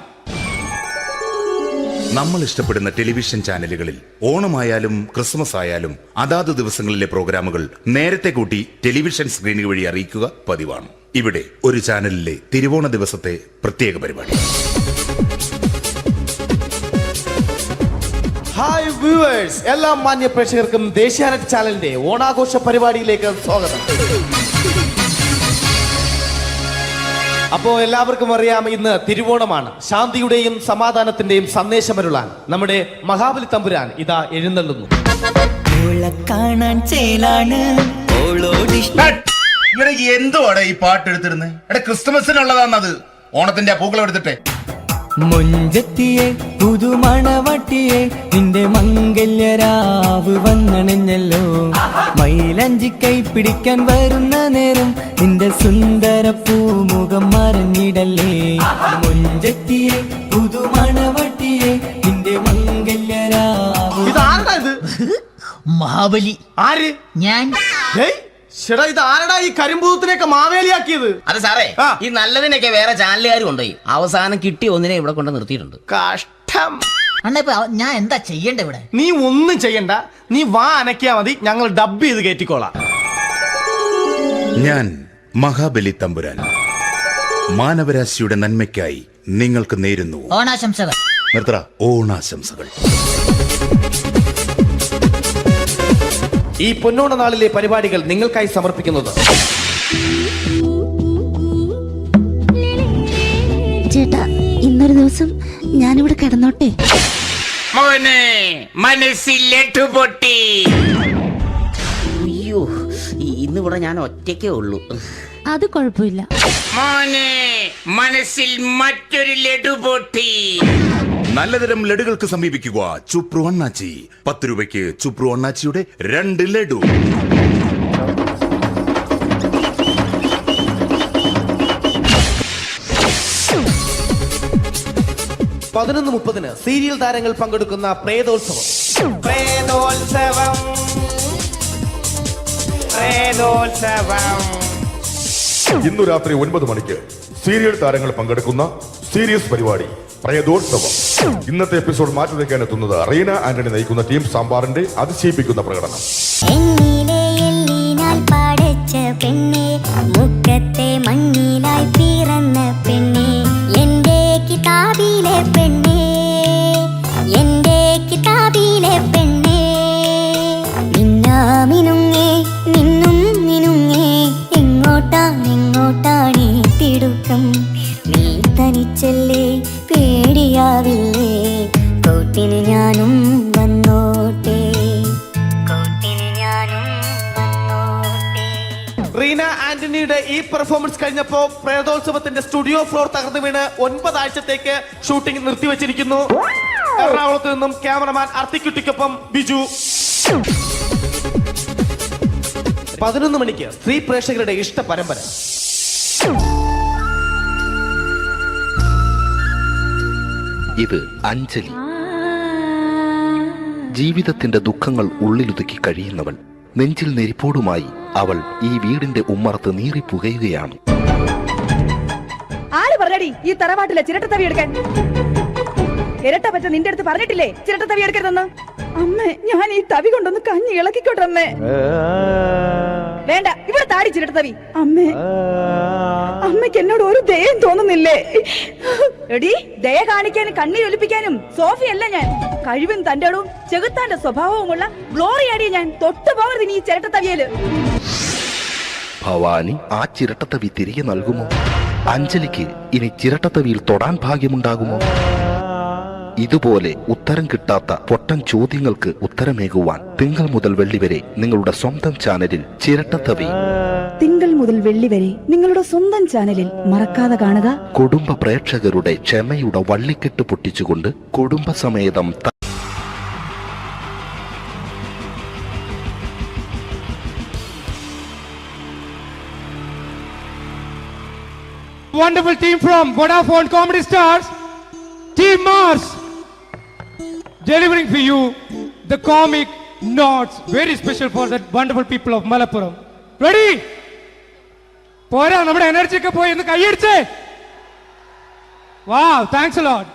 നമ്മൾ ഇഷ്ടപ്പെടുന്ന ടെലിവിഷൻ ചാനലുകളിൽ ഓണമായാലും ക്രിസ്മസ് ആയാലും അതാത് ദിവസങ്ങളിലെ പ്രോഗ്രാമുകൾ നേരത്തെ കൂട്ടി ടെലിവിഷൻ സ്ക്രീനുകൾ വഴി അറിയിക്കുക പതിവാണ്. ഇവിടെ ഒരു ചാനലിലെ തിരുവോണ ദിവസത്തെ പ്രത്യേക പരിപാടി. ഹായ് വ്യൂവേഴ്സ്, എല്ലാ മാന്യ പ്രേക്ഷകർക്കും ദേശീയാനെറ്റ് ചാനലിന്റെ ഓണാഘോഷ പരിപാടിയിലേക്ക് സ്വാഗതം. അപ്പോ എല്ലാവർക്കും അറിയാം, ഇന്ന് തിരുവോണമാണ്. ശാന്തിയുടെയും സമാധാനത്തിന്റെയും സന്ദേശമരുളാൻ നമ്മുടെ മഹാബലി തമ്പുരാൻ ഇതാ എഴുന്നള്ളുന്നു. കാണാൻ ചേലാണ് എന്തുവാടെ ഈ പാട്ട് എടുത്തിരുന്നത്? എടാ, ക്രിസ്തുമസിനുള്ളതാണത്. ഓണത്തിന്റെ പൂക്കളം എടുത്തിട്ടെ. മുഞ്ചത്തിയെ പുതുമണവട്ടിയെ നിന്റെ മംഗല്യരാവ് വന്നണഞ്ഞല്ലോ. മൈലഞ്ചി കൈ പിടിക്കാൻ വരുന്ന നേരം നിന്റെ സുന്ദര പൂമുഖം മറഞ്ഞിടല്ലേ. മുഞ്ചത്തിയെ പുതുമണവട്ടിയെ നിന്റെ മംഗല്യരാവ്. ഇതാരടാ ഇത്? മഹാബലി. ആര്? ഞാൻ. ചേട്ടാ, ഇത് ആരടാ ഈ കരിമ്പൂത്തിനെയൊക്കെ മാവേലിയാക്കിയത്? അത് സാറേ, ഈ നല്ലതിനൊക്കെ വേറെ ചാനലുകാർ കൊണ്ടുപോയി അവസാനം കിട്ടി ഒന്നിനെ ഇവിടെ കൊണ്ട് നിർത്തിയിട്ടുണ്ട്. കഷ്ടം. അണ്ണ ഞാൻ എന്താ ചെയ്യണ്ട ഇവിടെ? നീ ഒന്നും ചെയ്യണ്ട, നീ വാ അനക്കിയാ മതി, ഞങ്ങൾ ഡബ് ചെയ്ത് കയറ്റിക്കോളാം. ഞാൻ മഹാബലി തമ്പുരാൻ മാനവരാശിയുടെ നന്മയ്ക്കായി നിങ്ങൾക്ക് നേരുന്നു ഓണാശംസകൾ. നിർത്തറ. ഓണാശംസകൾ. ഈ പൊന്നോണ നാളിലെ പരിപാടികൾ നിങ്ങൾക്കായി സമർപ്പിക്കുന്നത് ചേട്ടാ, ഇന്നൊരു ദിവസം ഞാനിവിടെ കിടന്നോട്ടെ. മോനെ മനസ്സിൽ ലഡുപൊട്ടി. അയ്യോ, ഇന്നിവിടെ ഞാൻ ഒറ്റയ്ക്കേ ഉള്ളൂ. അത് കുഴപ്പമില്ല. മോനെ മനസ്സിൽ മറ്റൊരു ലഡുപൊട്ടി. നല്ലതരം ലഡുകൾക്ക് സമീപിക്കുക ചുപ്രു അണ്ണാച്ചി. 10 രൂപയ്ക്ക് ചുപ്രു അണ്ണാച്ചിയുടെ 2 ലഡു. പതിനൊന്ന് 30 സീരിയൽ താരങ്ങൾ പങ്കെടുക്കുന്ന പ്രേതോത്സവം. പ്രേതോത്സവം, പ്രേതോത്സവം. ഇന്നു രാത്രി 9 മണിക്ക് സീരിയൽ താരങ്ങൾ പങ്കെടുക്കുന്ന സീരിയസ് പരിപാടി പ്രേതോത്സവം. ഇന്നത്തെ എപ്പിസോഡ് മാറ്റി വയ്ക്കാൻ എത്തുന്നത് റീന ആന്റണി നയിക്കുന്ന ടീം സാമ്പാറിന്റെ അതിശയിപ്പിക്കുന്ന പ്രകടനം. എന്നിലെ എല്ലിനാൽ പടച്ച പെണ്ണെ, മുറ്റത്തെ മണ്ണിലായി പിറന്ന പെണ്ണെ, എന്റെ കിതാബിലെ പെണ്ണെ, എന്റെ കിതാബിലെ പെണ്ണെ. മിന്നാമിനുങ്ങേ നിന്നും മിനുങ്ങേ, എങ്ങോട്ടാണെങ്ങോട്ടാണീ തിടുക്കം? നീ തനിച്ചല്ലേ, പേടിയാവില്ലേ? കൂട്ടിന് ഞാനും വന്നോട്ടെ, കൂട്ടിന് ഞാനും വന്നോട്ടെ. റീന ആന്റണിയുടെ ഈ പെർഫോമൻസ് കഴിഞ്ഞപ്പോ പ്രേതോത്സവത്തിന്റെ സ്റ്റുഡിയോ ഫ്ലോർ തകർന്നു വീണ് 9 ആഴ്ചത്തേക്ക് ഷൂട്ടിംഗ് നിർത്തിവെച്ചിരിക്കുന്നു. എറണാകുളത്ത് നിന്നും ക്യാമറമാൻ അർത്തിക്കുട്ടിക്കൊപ്പം ബിജു. 11 മണിക്ക് സ്ത്രീ പ്രേക്ഷകരുടെ ഇഷ്ട പരമ്പര. ഇത് അഞ്ജലി. ജീവിതത്തിന്റെ ദുഃഖങ്ങൾ ഉള്ളിലൊതുക്കി കഴിയുന്നവൾ. നെഞ്ചിൽ നെരിപ്പോടുമായി അവൾ ഈ വീടിന്റെ ഉമ്മറത്ത് നീറിപ്പുകയുകയാണ്. ആര് പറഞ്ഞടി ഈ തറവാട്ടിലെ ചിരട്ടത്തവി എടുക്കാൻ? ഇരട്ട പറ്റ നിന്റെ അടുത്ത് പറഞ്ഞിട്ടില്ലേ ചിരട്ടത്തവി എടുക്കരുതെന്ന്? അമ്മേ, ഞാൻ ഈ തവി കൊണ്ടൊന്ന് കഞ്ഞി ഇളക്കിക്കോട്ടെ അമ്മേ. വേണ്ട, ഇവിടെ താടി ചിരട്ടത്തവി. അമ്മേ, അമ്മയ്ക്ക് എന്നോട് ഒരു ദയം തോന്നുന്നില്ലേ? എടി, ദയ കാണിക്കാനും കണ്ണീരൊലിപ്പിക്കാനും സോഫിയല്ല ഞാൻ. കഴിവും തന്റെ ഇടവും ചെകുത്താന്റെ സ്വഭാവവുമുള്ള ഗ്ലോറിയാടി ഞാൻ. തൊട്ടു പോകരുത് നീ ചിരട്ടത്തവിയല്. ഭവാനി ആ ചിരട്ടത്തവി തിരികെ നൽകുമോ? അഞ്ജലിക്ക് ഇനി ചിരട്ടത്തവിയിൽ തൊടാൻ ഭാഗ്യമുണ്ടാകുമോ? ഇതുപോലെ ഉത്തരം കിട്ടാത്ത പൊട്ടൻ ചോദ്യങ്ങൾക്ക് ഉത്തരമേകുവാൻ തിങ്കൾ മുതൽ വെള്ളി വരെ നിങ്ങളുടെ സ്വന്തം ചാനലിൽ ചിരട്ടത്തവി. തിങ്കൾ മുതൽ വെള്ളി വരെ നിങ്ങളുടെ സ്വന്തം ചാനലിൽ മറക്കാതെ കാണുക. കുടുംബ പ്രേക്ഷകരുടെ ക്ഷമയുടെ വള്ളിക്കെട്ട് പൊട്ടിച്ചുകൊണ്ട് കുടുംബസമേതം wonderful team from Vodafone Comedy Stars, Team Mars, delivering for you the comic notes, very special for the wonderful people of Malappuram. Ready? പോരാ, നമ്മുടെ എനർജി ഒക്കെ പോയി, ഒന്ന് കൈയടിച്ചേ. Wow, thanks a lot.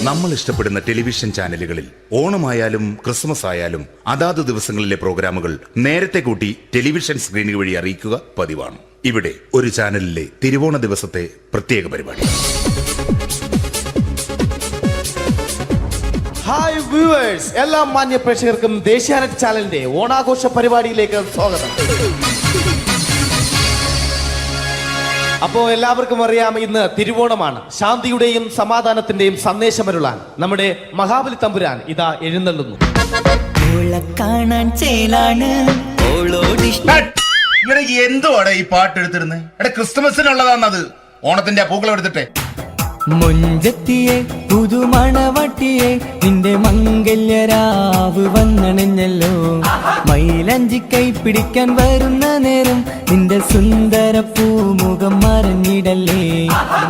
നമ്മൾ ഇഷ്ടപ്പെടുന്ന ടെലിവിഷൻ ചാനലുകളിൽ ഓണമായാലും ക്രിസ്മസ് ആയാലും അതാത് ദിവസങ്ങളിലെ പ്രോഗ്രാമുകൾ നേരത്തെ കൂട്ടി ടെലിവിഷൻ സ്ക്രീനുകൾ വഴി അറിയിക്കുക പതിവാണ്. ഇവിടെ ഒരു ചാനലിലെ തിരുവോണ ദിവസത്തെ പ്രത്യേക പരിപാടി. ഹായ് വ്യൂവേഴ്സ്, എല്ലാ മാന്യ പ്രേക്ഷകർക്കും ദേശീയാനെറ്റ് ചാനലിന്റെ ഓണാഘോഷ പരിപാടിയിലേക്ക് സ്വാഗതം. അപ്പോ എല്ലാവർക്കും അറിയാം, ഇന്ന് തിരുവോണമാണ്. ശാന്തിയുടെയും സമാധാനത്തിന്റെയും സന്ദേശമരുളാൻ നമ്മുടെ മഹാബലി തമ്പുരാൻ ഇതാ എഴുന്നള്ളുന്നു. എന്തുവാടെ ഈ പാട്ട് എടുത്തിരുന്നത്? എടാ, ക്രിസ്മസിനുള്ളതാണത്. ഓണത്തിന്റെ പൂക്കളം എടുത്തിട്ടെ. മൊഞ്ചത്തിയെ പുതുമണവട്ടിയെ നിന്റെ മംഗല്യരാവ് വന്നണഞ്ഞല്ലോ. മൈലഞ്ചി കൈ പിടിക്കാൻ വരുന്ന നേരം നിന്റെ സുന്ദര പൂമുഖം മറഞ്ഞിടല്ലേ.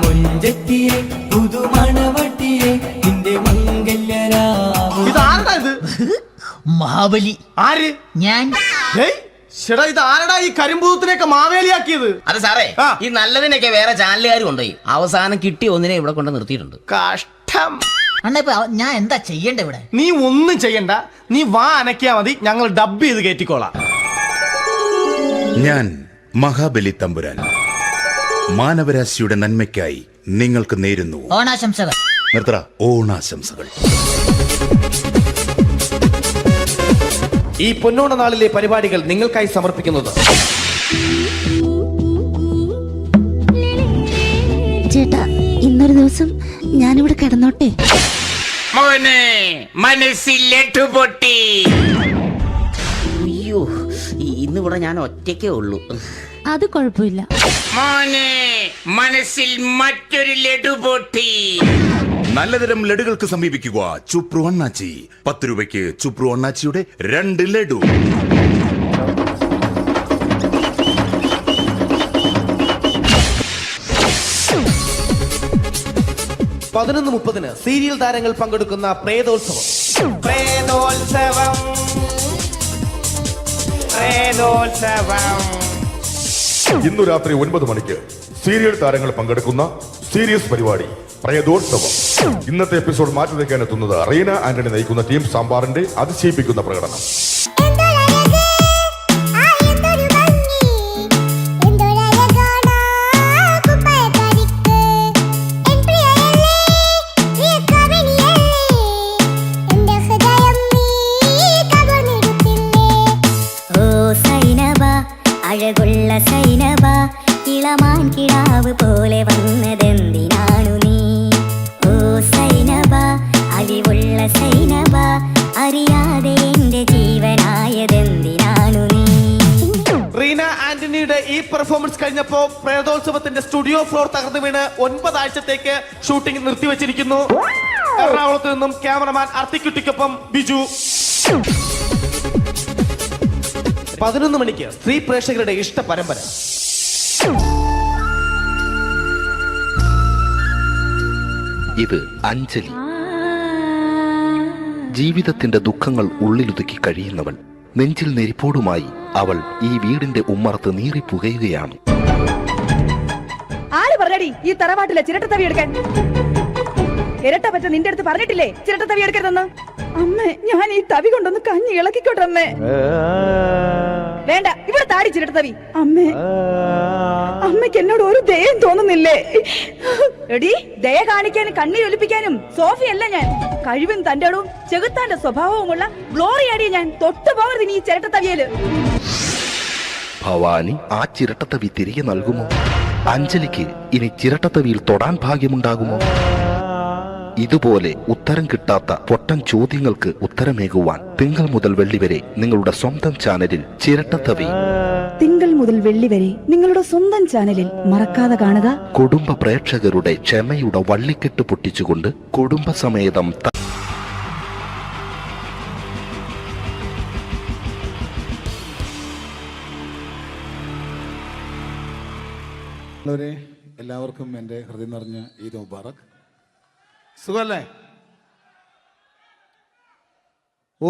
മൊഞ്ചത്തിയെ പുതുമണവട്ടിയെ നിന്റെ മംഗല്യരാവ്. ഇതാരടാ ഇത്? മഹാബലി. ആര്? ഞാൻ. ചേട്ടാ, ഇത് ആരടാ ഈ കരിമ്പൂത്തിനെയൊക്കെ മാവേലിയാക്കിയത്? അത് സാറേ, ഈ നല്ലതിനൊക്കെ വേറെ ചാനലുകാർ കൊണ്ടുപോയി അവസാനം കിട്ടിയ ഒന്നിനെ ഇവിടെ കൊണ്ട് നിർത്തിയിട്ടുണ്ട്. കഷ്ടം. അണ്ണ ഇപ്പൊ ഞാൻ എന്താ ചെയ്യണ്ടേ ഇവിടെ? നീ ഒന്നും ചെയ്യണ്ട, നീ വാ അനക്കിയാ മതി, ഞങ്ങൾ ഡബ് ചെയ്ത് കയറ്റിക്കോളാം. ഞാൻ മഹാബലി തമ്പുരാൻ മാനവരാശിയുടെ നന്മയ്ക്കായി നിങ്ങൾക്ക് നേരുന്നു ഓണാശംസകൾ. നിർത്തറ. ഓണാശംസകൾ. ഈ പൊന്നോണ നാളിലെ പരിപാടികൾ നിങ്ങൾക്കായി സമർപ്പിക്കുന്നത് ചേട്ടാ, ഇന്നൊരു ദിവസം ഞാനിവിടെ കിടന്നോട്ടെ. മോനെ മനസ്സിൽ ലഡുപൊട്ടി. അയ്യോ, ഇന്നിവിടെ ഞാൻ ഒറ്റയ്ക്കേ ഉള്ളൂ. അത് കുഴപ്പമില്ല. മോനെ മനസ്സിൽ മറ്റൊരു ലഡുപൊട്ടി. നല്ലതരം ലഡുകൾക്ക് സമീപിക്കുക ചുപ്രു അണ്ണാച്ചി. 10 രൂപയ്ക്ക് ചുപ്രു അണ്ണാച്ചിയുടെ 2 ലഡു. പതിനൊന്ന് 30 സീരിയൽ താരങ്ങൾ പങ്കെടുക്കുന്ന പ്രേതോത്സവം. ഇന്നു രാത്രി 9 മണിക്ക് സീരിയൽ താരങ്ങൾ പങ്കെടുക്കുന്ന സീരിയസ് പരിപാടി പ്രേതോത്സവം. ഇന്നത്തെ എപ്പിസോഡ് മാറ്റി വയ്ക്കാൻ എത്തുന്നത് റീന ആന്റണി നയിക്കുന്ന ടീം സാമ്പാറിന്റെ അതിശയിപ്പിക്കുന്ന പ്രകടനം. അഴകുള്ള സൈനബ, ഇളമാൻ കിടാവ് പോലെ വന്നതെന്തിനാണു നീ? ഓ സൈനബ, അലിവുള്ള സൈനബ, അറിയാതെ എന്റെ ജീവനായതെന്തിനാണു നീ? റീന ആന്റണിയുടെ ഈ പെർഫോമൻസ് കഴിഞ്ഞപ്പോ പ്രേതോത്സവത്തിന്റെ സ്റ്റുഡിയോ ഫ്ലോർ തകർന്നു വീണ് 9 ആഴ്ചത്തേക്ക് ഷൂട്ടിംഗ് നിർത്തിവെച്ചിരിക്കുന്നു. എറണാകുളത്ത് നിന്നും ക്യാമറമാൻ അർത്തിക്കുട്ടിക്കൊപ്പം ബിജു. 11 മണിക്ക് സ്ത്രീ പ്രേക്ഷകരുടെ ഇഷ്ട പരമ്പര. ഇത് അഞ്ജലി. ജീവിതത്തിന്റെ ദുഃഖങ്ങൾ ഉള്ളിലൊതുക്കി കഴിയുന്നവൾ. നെഞ്ചിൽ നെരിപ്പോടുമായി അവൾ ഈ വീടിന്റെ ഉമ്മറത്ത് നീറിപ്പുകയുകയാണ്. ആര് പറഞ്ഞടി ഈ തറവാട്ടിലെ ചിരട്ടത്തവി എടുക്കാൻ? ഇരട്ട പറ്റ നിന്റെ അടുത്ത് പറഞ്ഞിട്ടില്ലേ ചിരട്ടത്തവി എടുക്കരുതെന്ന്? അമ്മേ, ഞാൻ ഈ തവി കൊണ്ടൊന്ന് കഞ്ഞി ഇളക്കിക്കോട്ടെ അമ്മേ. വേണ്ട, ഇവിടെ താടി ചിരട്ടത്തവി. അമ്മേ, അമ്മയ്ക്ക് എന്നോട് ഒരു ദയം തോന്നുന്നില്ലേ? എടി, ദയ കാണിക്കാനും കണ്ണീരൊലിപ്പിക്കാനും സോഫിയല്ല ഞാൻ. കഴിവും തന്റെ ഇടവും ചെകുത്താന്റെ സ്വഭാവവുമുള്ള ഗ്ലോറി ആടിയ ഞാൻ. തൊട്ടു പോകരുത് നീ ചിരട്ടത്തവിയല്. ഭവാനി ആ ചിരട്ടത്തവി തിരികെ നൽകുമോ? അഞ്ജലിക്ക് ഇനി ചിരട്ടത്തവിയിൽ തൊടാൻ ഭാഗ്യമുണ്ടാകുമോ? ഇതുപോലെ ഉത്തരം കിട്ടാത്ത പൊട്ടൻ ചോദ്യങ്ങൾക്ക് ഉത്തരമേകുവാൻ തിങ്കൾ മുതൽ വെള്ളി വരെ നിങ്ങളുടെ സ്വന്തം ചാനലിൽ ചിരട്ടത്തവി. തിങ്കൾ മുതൽ വെള്ളി വരെ നിങ്ങളുടെ സ്വന്തം ചാനലിൽ മറക്കാതെ കാണുക. കുടുംബ പ്രേക്ഷകരുടെ ക്ഷമയുടെ വള്ളിക്കെട്ട് പൊട്ടിച്ചുകൊണ്ട് കുടുംബസമേതം എല്ലാവർക്കും എൻ്റെ ഹൃദയം നിറഞ്ഞ ഈദ് മുബാറക്. സുഖല്ലേ? ഓ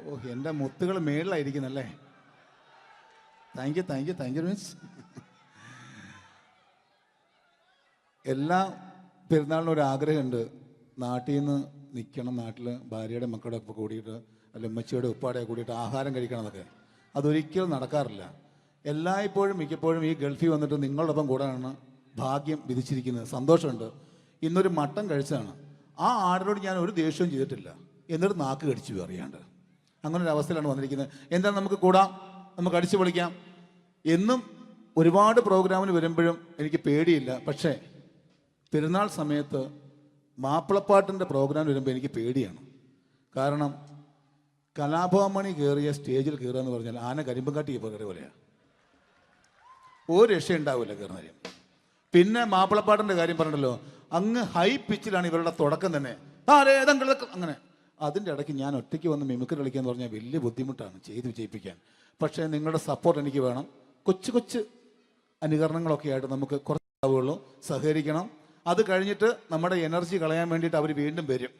ഓ എൻ്റെ മുത്തുകൾ മേളിലായിരിക്കുന്നല്ലേ. Thank you miss. എല്ലാ പെരുന്നാളിനും ഒരു ആഗ്രഹമുണ്ട്, നാട്ടിൽ നിന്ന് നിൽക്കണം, നാട്ടിൽ ഭാര്യയുടെ മക്കളുടെ ഒക്കെ കൂടിയിട്ട് അല്ല ഉമ്മച്ചിയുടെ ഉപ്പാടെ കൂടിയിട്ട് ആഹാരം കഴിക്കണം എന്നൊക്കെ. അതൊരിക്കലും നടക്കാറില്ല. മിക്കപ്പോഴും ഈ ഗൾഫിൽ വന്നിട്ട് നിങ്ങളോടൊപ്പം കൂടാനാണ് ഭാഗ്യം വിധിച്ചിരിക്കുന്നത്. സന്തോഷമുണ്ട്. ഇന്നൊരു മട്ടൻ കഴിച്ചതാണ്. ആ ആടിനോട് ഞാൻ ഒരു ദേഷ്യവും ചെയ്തിട്ടില്ല, എന്നിട്ട് നാക്ക് കടിച്ചു അറിയാണ്ട്. അങ്ങനെ ഒരു അവസ്ഥയിലാണ് വന്നിരിക്കുന്നത്. എന്താ, നമുക്ക് കൂടാം, നമുക്ക് അടിച്ചു പൊളിക്കാം. എന്നും ഒരുപാട് പ്രോഗ്രാമിന് വരുമ്പോഴും എനിക്ക് പേടിയില്ല. പക്ഷേ പെരുന്നാൾ സമയത്ത് മാപ്പിളപ്പാട്ടിൻ്റെ പ്രോഗ്രാം വരുമ്പോൾ എനിക്ക് പേടിയാണ്. കാരണം കലാഭവമണി കയറിയ സ്റ്റേജിൽ കയറുക എന്ന് പറഞ്ഞാൽ ആന കരിമ്പം കാട്ടി കയറിയ പോലെയാണ്. ഒരു രക്ഷയുണ്ടാവില്ല കയറുന്ന കാര്യം. പിന്നെ മാപ്പിളപ്പാട്ടിൻ്റെ കാര്യം പറഞ്ഞല്ലോ, അങ്ങ് ഹൈ പിച്ചിലാണ് ഇവരുടെ തുടക്കം തന്നെ. അങ്ങനെ അതിൻ്റെ ഇടയ്ക്ക് ഞാൻ ഒറ്റയ്ക്ക് വന്ന് മിമിക്രി കളിക്കുക എന്ന് പറഞ്ഞാൽ വലിയ ബുദ്ധിമുട്ടാണ് ചെയ്ത് വിജയിപ്പിക്കാൻ. പക്ഷേ നിങ്ങളുടെ സപ്പോർട്ട് എനിക്ക് വേണം. കൊച്ചു അനുകരണങ്ങളൊക്കെ ആയിട്ട് നമുക്ക് കുറച്ചാവുള്ളൂ. സഹകരിക്കണം. അത് കഴിഞ്ഞിട്ട് നമ്മുടെ എനർജി കളയാൻ വേണ്ടിയിട്ട് അവർ വീണ്ടും വരും.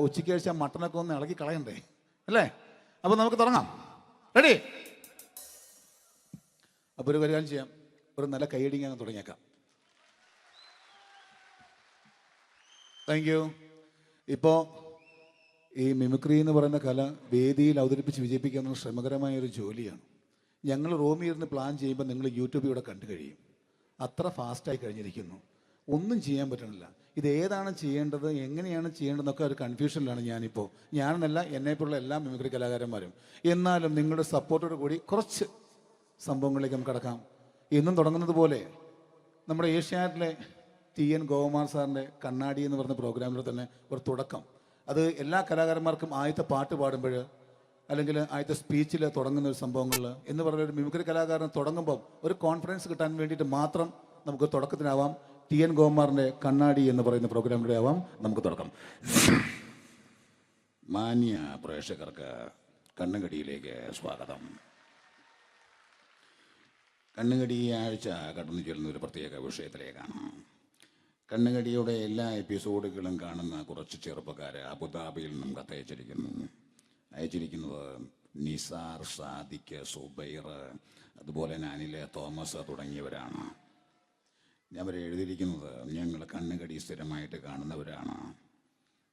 ഉച്ചയ്ക്ക് കഴിച്ചാൽ മട്ടനൊക്കെ ഒന്ന് ഇളക്കി കളയണ്ടേ അല്ലേ? അപ്പോൾ നമുക്ക് തുടങ്ങാം. റെഡി? അപ്പോൾ ഒരു കാര്യം ചെയ്യാം, ഒരു നല്ല കൈയടിങ്ങ് അങ്ങ് തുടങ്ങിയേക്കാം. Thank you. ഇപ്പോൾ ഈ മിമിക്രി എന്ന് പറയുന്ന കല വേദിയിൽ അവതരിപ്പിച്ച് വിജയിപ്പിക്കുക എന്ന ശ്രമകരമായ ഒരു ജോലിയാണ്. ഞങ്ങൾ റൂമിൽ ഇരുന്ന് പ്ലാൻ ചെയ്യുമ്പോൾ നിങ്ങൾ യൂട്യൂബിൽ ഇവിടെ കണ്ടു കഴിയും. അത്ര ഫാസ്റ്റായി കഴിഞ്ഞിരിക്കുന്നു. ഒന്നും ചെയ്യാൻ പറ്റണില്ല. ഇത് ഏതാണ് ചെയ്യേണ്ടത്, എങ്ങനെയാണ് ചെയ്യേണ്ടതെന്നൊക്കെ ഒരു കൺഫ്യൂഷനിലാണ് ഞാനിപ്പോൾ. ഞാനെന്നല്ല, എന്നെപ്പോലുള്ള എല്ലാ മിമിക്രി കലാകാരന്മാരും. എന്നാലും നിങ്ങളുടെ സപ്പോർട്ടോട് കൂടി കുറച്ച് സംഭവങ്ങളിലേക്ക് നമുക്ക് കടക്കാം. ഇന്നും തുടങ്ങുന്നത് പോലെ നമ്മുടെ ഏഷ്യാനെറ്റിലെ TN ഗോപകുമാർ സാറിൻ്റെ കണ്ണാടി എന്ന് പറഞ്ഞ പ്രോഗ്രാമിൽ തന്നെ ഒരു തുടക്കം. അത് എല്ലാ കലാകാരന്മാർക്കും ആദ്യത്തെ പാട്ട് പാടുമ്പോൾ അല്ലെങ്കിൽ ആദ്യത്തെ സ്പീച്ചിൽ തുടങ്ങുന്ന ഒരു സംഭവങ്ങളിൽ എന്ന് പറഞ്ഞ ഒരു മിമിക്രി കലാകാരൻ തുടങ്ങുമ്പം ഒരു കോൺഫിഡൻസ് കിട്ടാൻ വേണ്ടിയിട്ട് മാത്രം നമുക്ക് തുടക്കത്തിനാവാം. TN ഗോപകുമാറിൻ്റെ കണ്ണാടി എന്ന് പറയുന്ന പ്രോഗ്രാമിലൂടെ ആവാം നമുക്ക് തുടക്കം. മാന്യ പ്രേക്ഷകർക്ക് കണ്ണുകടിയിലേക്ക് സ്വാഗതം. കണ്ണുകടി ഈ ആഴ്ച കടന്നു ചെല്ലുന്ന ഒരു പ്രത്യേക വിഷയത്തിലേക്കാണ്. കണ്ണുകടിയുടെ എല്ലാ എപ്പിസോഡുകളും കാണുന്ന കുറച്ച് ചെറുപ്പക്കാർ അബുദാബിയിൽ നിന്നും അയച്ചിരിക്കുന്നത് നിസാർ, സാദിഖ്, സുബൈർ, അതുപോലെ അനിൽ, തോമസ് തുടങ്ങിയവരാണ്. അവർ എഴുതിയിരിക്കുന്നത്, ഞങ്ങൾ കണ്ണുകടി സ്ഥിരമായിട്ട് കാണുന്നവരാണ്.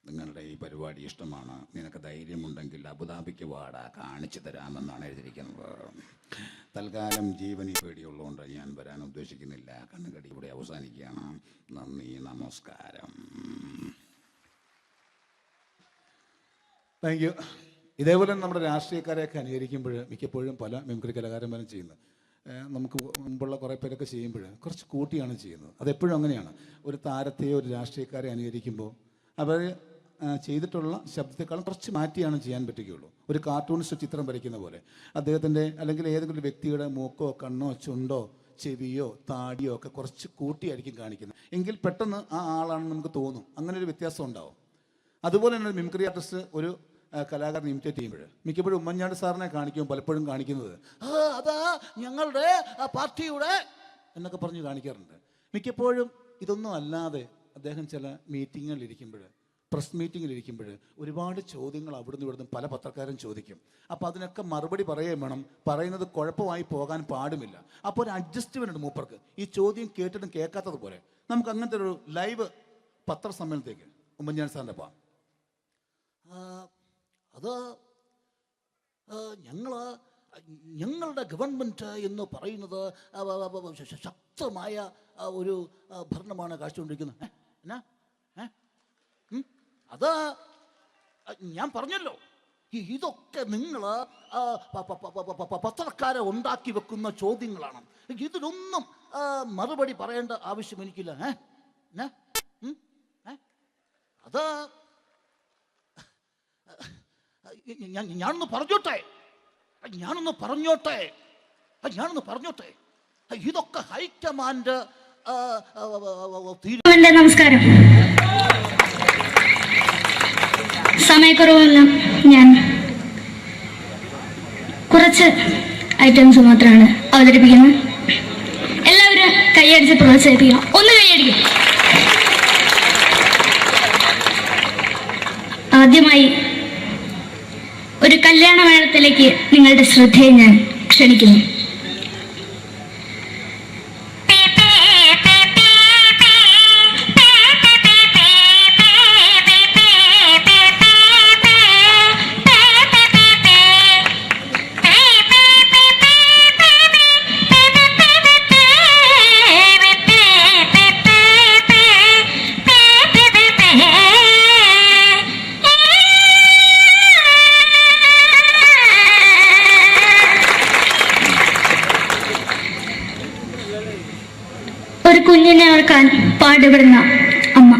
നിങ്ങളുടെ ഈ പരിപാടി ഇഷ്ടമാണ്. നിനക്ക് ധൈര്യമുണ്ടെങ്കിൽ അബുദാബിക്ക് വാടാ, കാണിച്ചു തരാമെന്നാണ് എഴുതിയിരിക്കുന്നത്. തൽക്കാലം ജീവനി പേടിയുള്ളതുകൊണ്ട് ഞാൻ വരാൻ ഉദ്ദേശിക്കുന്നില്ല. കണ്ണുകടി ഇവിടെ അവസാനിക്കുകയാണ്. നന്ദി, നമസ്കാരം. Thank you. ഇതേപോലെ നമ്മുടെ രാഷ്ട്രീയക്കാരെയൊക്കെ അനുകരിക്കുമ്പോൾ മിക്കപ്പോഴും പല മിമിക്രി കലാകാരന്മാരും ചെയ്യുന്നത്, നമുക്ക് മുമ്പുള്ള കുറേ പേരൊക്കെ ചെയ്യുമ്പോൾ കുറച്ച് കൂട്ടിയാണ് ചെയ്യുന്നത്. അതെപ്പോഴും അങ്ങനെയാണ്. ഒരു താരത്തെയോ ഒരു രാഷ്ട്രീയക്കാരെ അനുകരിക്കുമ്പോൾ അവർ ചെയ്തിട്ടുള്ള ശബ്ദത്തെക്കാളും കുറച്ച് മാറ്റിയാണ് ചെയ്യാൻ പറ്റുകയുള്ളൂ. ഒരു കാർട്ടൂണിസ്റ്റ് ചിത്രം വരയ്ക്കുന്ന പോലെ അദ്ദേഹത്തിൻ്റെ അല്ലെങ്കിൽ ഏതെങ്കിലും വ്യക്തിയുടെ മൂക്കോ കണ്ണോ ചുണ്ടോ ചെവിയോ താടിയോ ഒക്കെ കുറച്ച് കൂട്ടിയായിരിക്കും കാണിക്കുന്നത്. എങ്കിൽ പെട്ടെന്ന് ആ ആളാണെന്ന് നമുക്ക് തോന്നും. അങ്ങനെ ഒരു വ്യത്യാസം ഉണ്ടാവും. അതുപോലെ തന്നെ മിമിക്രി ആർട്ടിസ്റ്റ് ഒരു കലാകാരൻ ഇമിറ്റേറ്റ് ചെയ്യുമ്പോൾ മിക്കപ്പോഴും ഉമ്മൻചാണ്ടി സാറിനെ കാണിക്കുമ്പോൾ പലപ്പോഴും കാണിക്കുന്നത് അതാ ഞങ്ങളുടെ പാർട്ടിയുടെ എന്നൊക്കെ പറഞ്ഞ് കാണിക്കാറുണ്ട്. മിക്കപ്പോഴും ഇതൊന്നും അല്ലാതെ അദ്ദേഹം ചില മീറ്റിങ്ങുകളിലിരിക്കുമ്പോൾ, പ്രസ് മീറ്റിങ്ങിലിരിക്കുമ്പോൾ ഒരുപാട് ചോദ്യങ്ങൾ അവിടുന്ന് ഇവിടുന്ന് പല പത്രക്കാരും ചോദിക്കും. അപ്പോൾ അതിനൊക്കെ മറുപടി പറയുകയും വേണം. പറയുന്നത് കുഴപ്പമായി പോകാൻ പാടുമില്ല. അപ്പോൾ ഒരു അഡ്ജസ്റ്റ്മെൻ്റ് ഉണ്ട് മൂപ്പർക്ക്. ഈ ചോദ്യം കേട്ടിട്ടും കേൾക്കാത്തതുപോലെ നമുക്ക് അങ്ങനത്തെ ഒരു ലൈവ് പത്രസമ്മേളനത്തേക്ക് ഉമ്മൻചാണ്ടി സാറിൻ്റെ പോകാം. അത് ഞങ്ങളുടെ ഗവൺമെൻറ് എന്ന് പറയുന്നത് ശക്തമായ ഒരു ഭരണമാണ് കാഴ്ചകൊണ്ടിരിക്കുന്നത്. എന്നാ അത് ഞാൻ പറഞ്ഞല്ലോ, ഇതൊക്കെ നിങ്ങൾ പത്രക്കാരെ ഉണ്ടാക്കി വെക്കുന്ന ചോദ്യങ്ങളാണ്. ഇതിനൊന്നും മറുപടി പറയേണ്ട ആവശ്യം എനിക്കില്ല. അത് ഞാനൊന്ന് പറഞ്ഞോട്ടെ. ഇതൊക്കെ ഹൈക്കമാൻഡ്. നമസ്കാരം. സമയക്കുറവെല്ലാം ഞാൻ കുറച്ച് ഐറ്റംസ് മാത്രമാണ് അവതരിപ്പിക്കുന്നത്. എല്ലാവരും കൈയടിച്ച് പ്രോത്സാഹിപ്പിക്കണം. ഒന്ന് കൈയടിക്കും. ആദ്യമായി ഒരു കല്യാണ മേളത്തിലേക്ക് നിങ്ങളുടെ ശ്രദ്ധയെ ഞാൻ ക്ഷണിക്കുന്നു. ഒരു കുഞ്ഞിനെ ഓർക്കാൻ പാടുപെടുന്ന അമ്മ.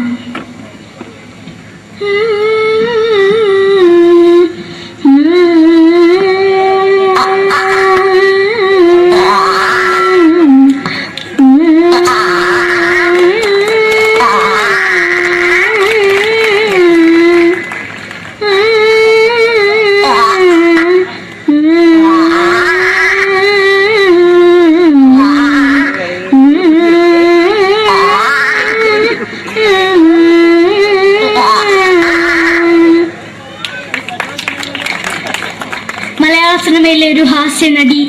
മലയാള സിനിമയിലെ ഒരു ഹാസ്യ നടി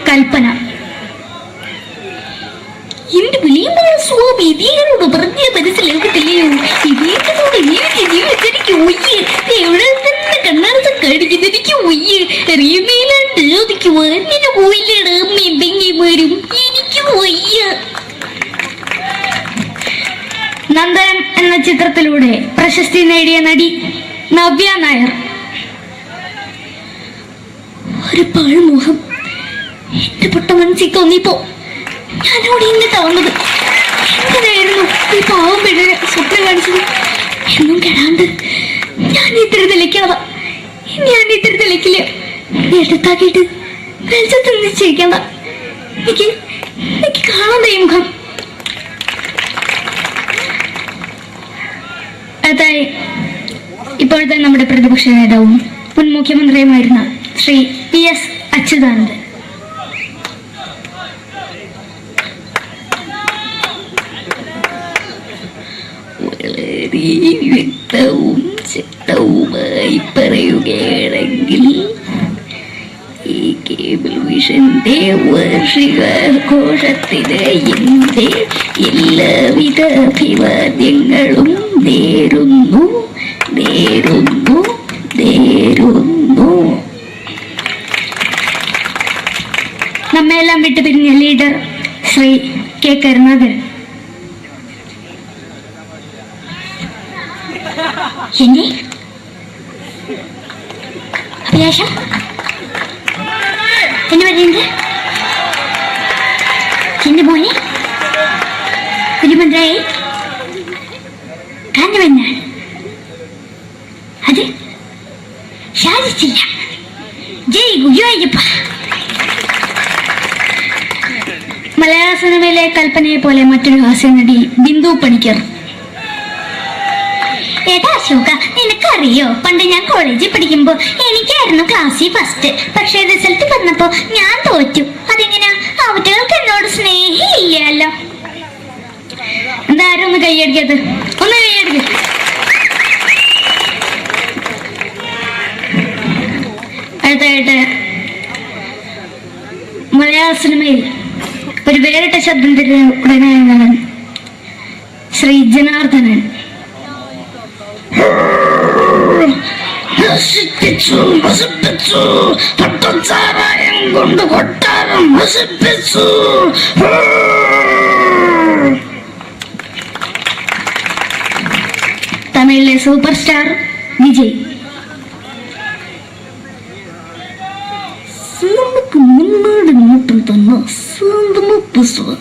കൽപ്പന. എന്റെ വിളിയുമ്പോൾ സ്വാമി ഇതിനോട് പറഞ്ഞ മനസ്സിലാകത്തില്ലയോ, ഇതേക്കോട് ജീവിച്ചിരിക്കും ഒയ്യ്, എവിടെ തന്നെ കണ്ണാടത്ത് കടിക്കുന്നത് എനിക്ക് ഒയ്യ്, അറിയുമേലാണ്ട് എനിക്ക് വന്നിന് പോയില്ലേടാ മെമ്പെങ്കിമാരും, എനിക്ക് ഒയ്യ. നന്ദനം എന്ന ചിത്രത്തിലൂടെ പ്രശസ്തി നേടിയ നടി നവ്യ നായർ. ഒരു പാഴ്മോഹം എന്റെ പൊട്ട മനസ്സിൽ തോന്നിയപ്പോ ഞാനോട് ഇന്നിട്ടാ വന്നത്. എന്തിനായിരുന്നു ഈ പാവം പെണ്ണിന് സ്വപ്നം കാണിച്ചത്? എന്നും കെടാണ്ട് ഞാൻ ഇത്തിരി തെളിക്കാതാ, ഞാൻ ഇത്തിരി തെളിക്കില്ല. എടുത്താക്കിയിട്ട് വെളിച്ചത്തിൽ നിശ്ചയിക്കണ്ട. എനിക്ക് കാണാൻ ഈ മുഖം. അതായി ഇപ്പോഴത്തെ നമ്മുടെ പ്രതിപക്ഷ നേതാവും മുൻ മുഖ്യമന്ത്രിയുമായിരുന്ന ശ്രീ PS അച്യുതാനന്ദൻ. വളരെ വ്യക്തവും ശക്തവുമായി പറയുകയാണെങ്കിൽ ഈ കേബിൾ വിഷന്റെ വാർഷികാഘോഷത്തിന് എന്റെ എല്ലാവിധ അഭിവാദ്യങ്ങളും നേരുന്നു. നമ്മെല്ലാം വിട്ടുപിരിഞ്ഞ ലീഡർ ശ്രീ K. കരുണാകരൻ. എന്റെ അഭിലാഷം എന്ന് പറയുന്നത് എന്റെ മോനെ തിരുമന്ത്രായി കാണുമെന്നാണ്. അത് സാധിച്ചില്ല. ജയ് ഗുരുവായൂരപ്പ. മലയാള സിനിമയിലെ കൽപ്പനയെ പോലെ മറ്റൊരു ഹാസ്യ നടി ബിന്ദു പണിക്കർ. ഏട്ടാ അശോക, നിനക്കറിയോ, പണ്ട് ഞാൻ കോളേജിൽ പഠിക്കുമ്പോ എനിക്കായിരുന്നു ക്ലാസ്സിൽ ഫസ്റ്റ്. പക്ഷെ റിസൾട്ട് വന്നപ്പോ ഞാൻ തോറ്റു. അതെങ്ങനെയാ? അവറ്റകൾക്ക് എന്നോട് സ്നേഹമില്ലല്ലോ. എന്താരും ഒന്ന് കൈയടിക്കത്, ഒന്ന് കൈയടിക്ക. അടുത്തായിട്ട് മലയാള സിനിമയിൽ ഒരു വേറിട്ട ശബ്ദത്തിന്റെ ഉടനെയാണ് ശ്രീ ജനാർദ്ദനൻ. പട്ടച്ചാരായം കൊണ്ട് കൊട്ടാരം നശിപ്പിച്ചു. തമിഴിലെ സൂപ്പർ സ്റ്റാർ വിജയ്. നമുക്ക് മുന്നോടി നോട്ടം തന്നെ സ്വന്തമോ പുസ്തകം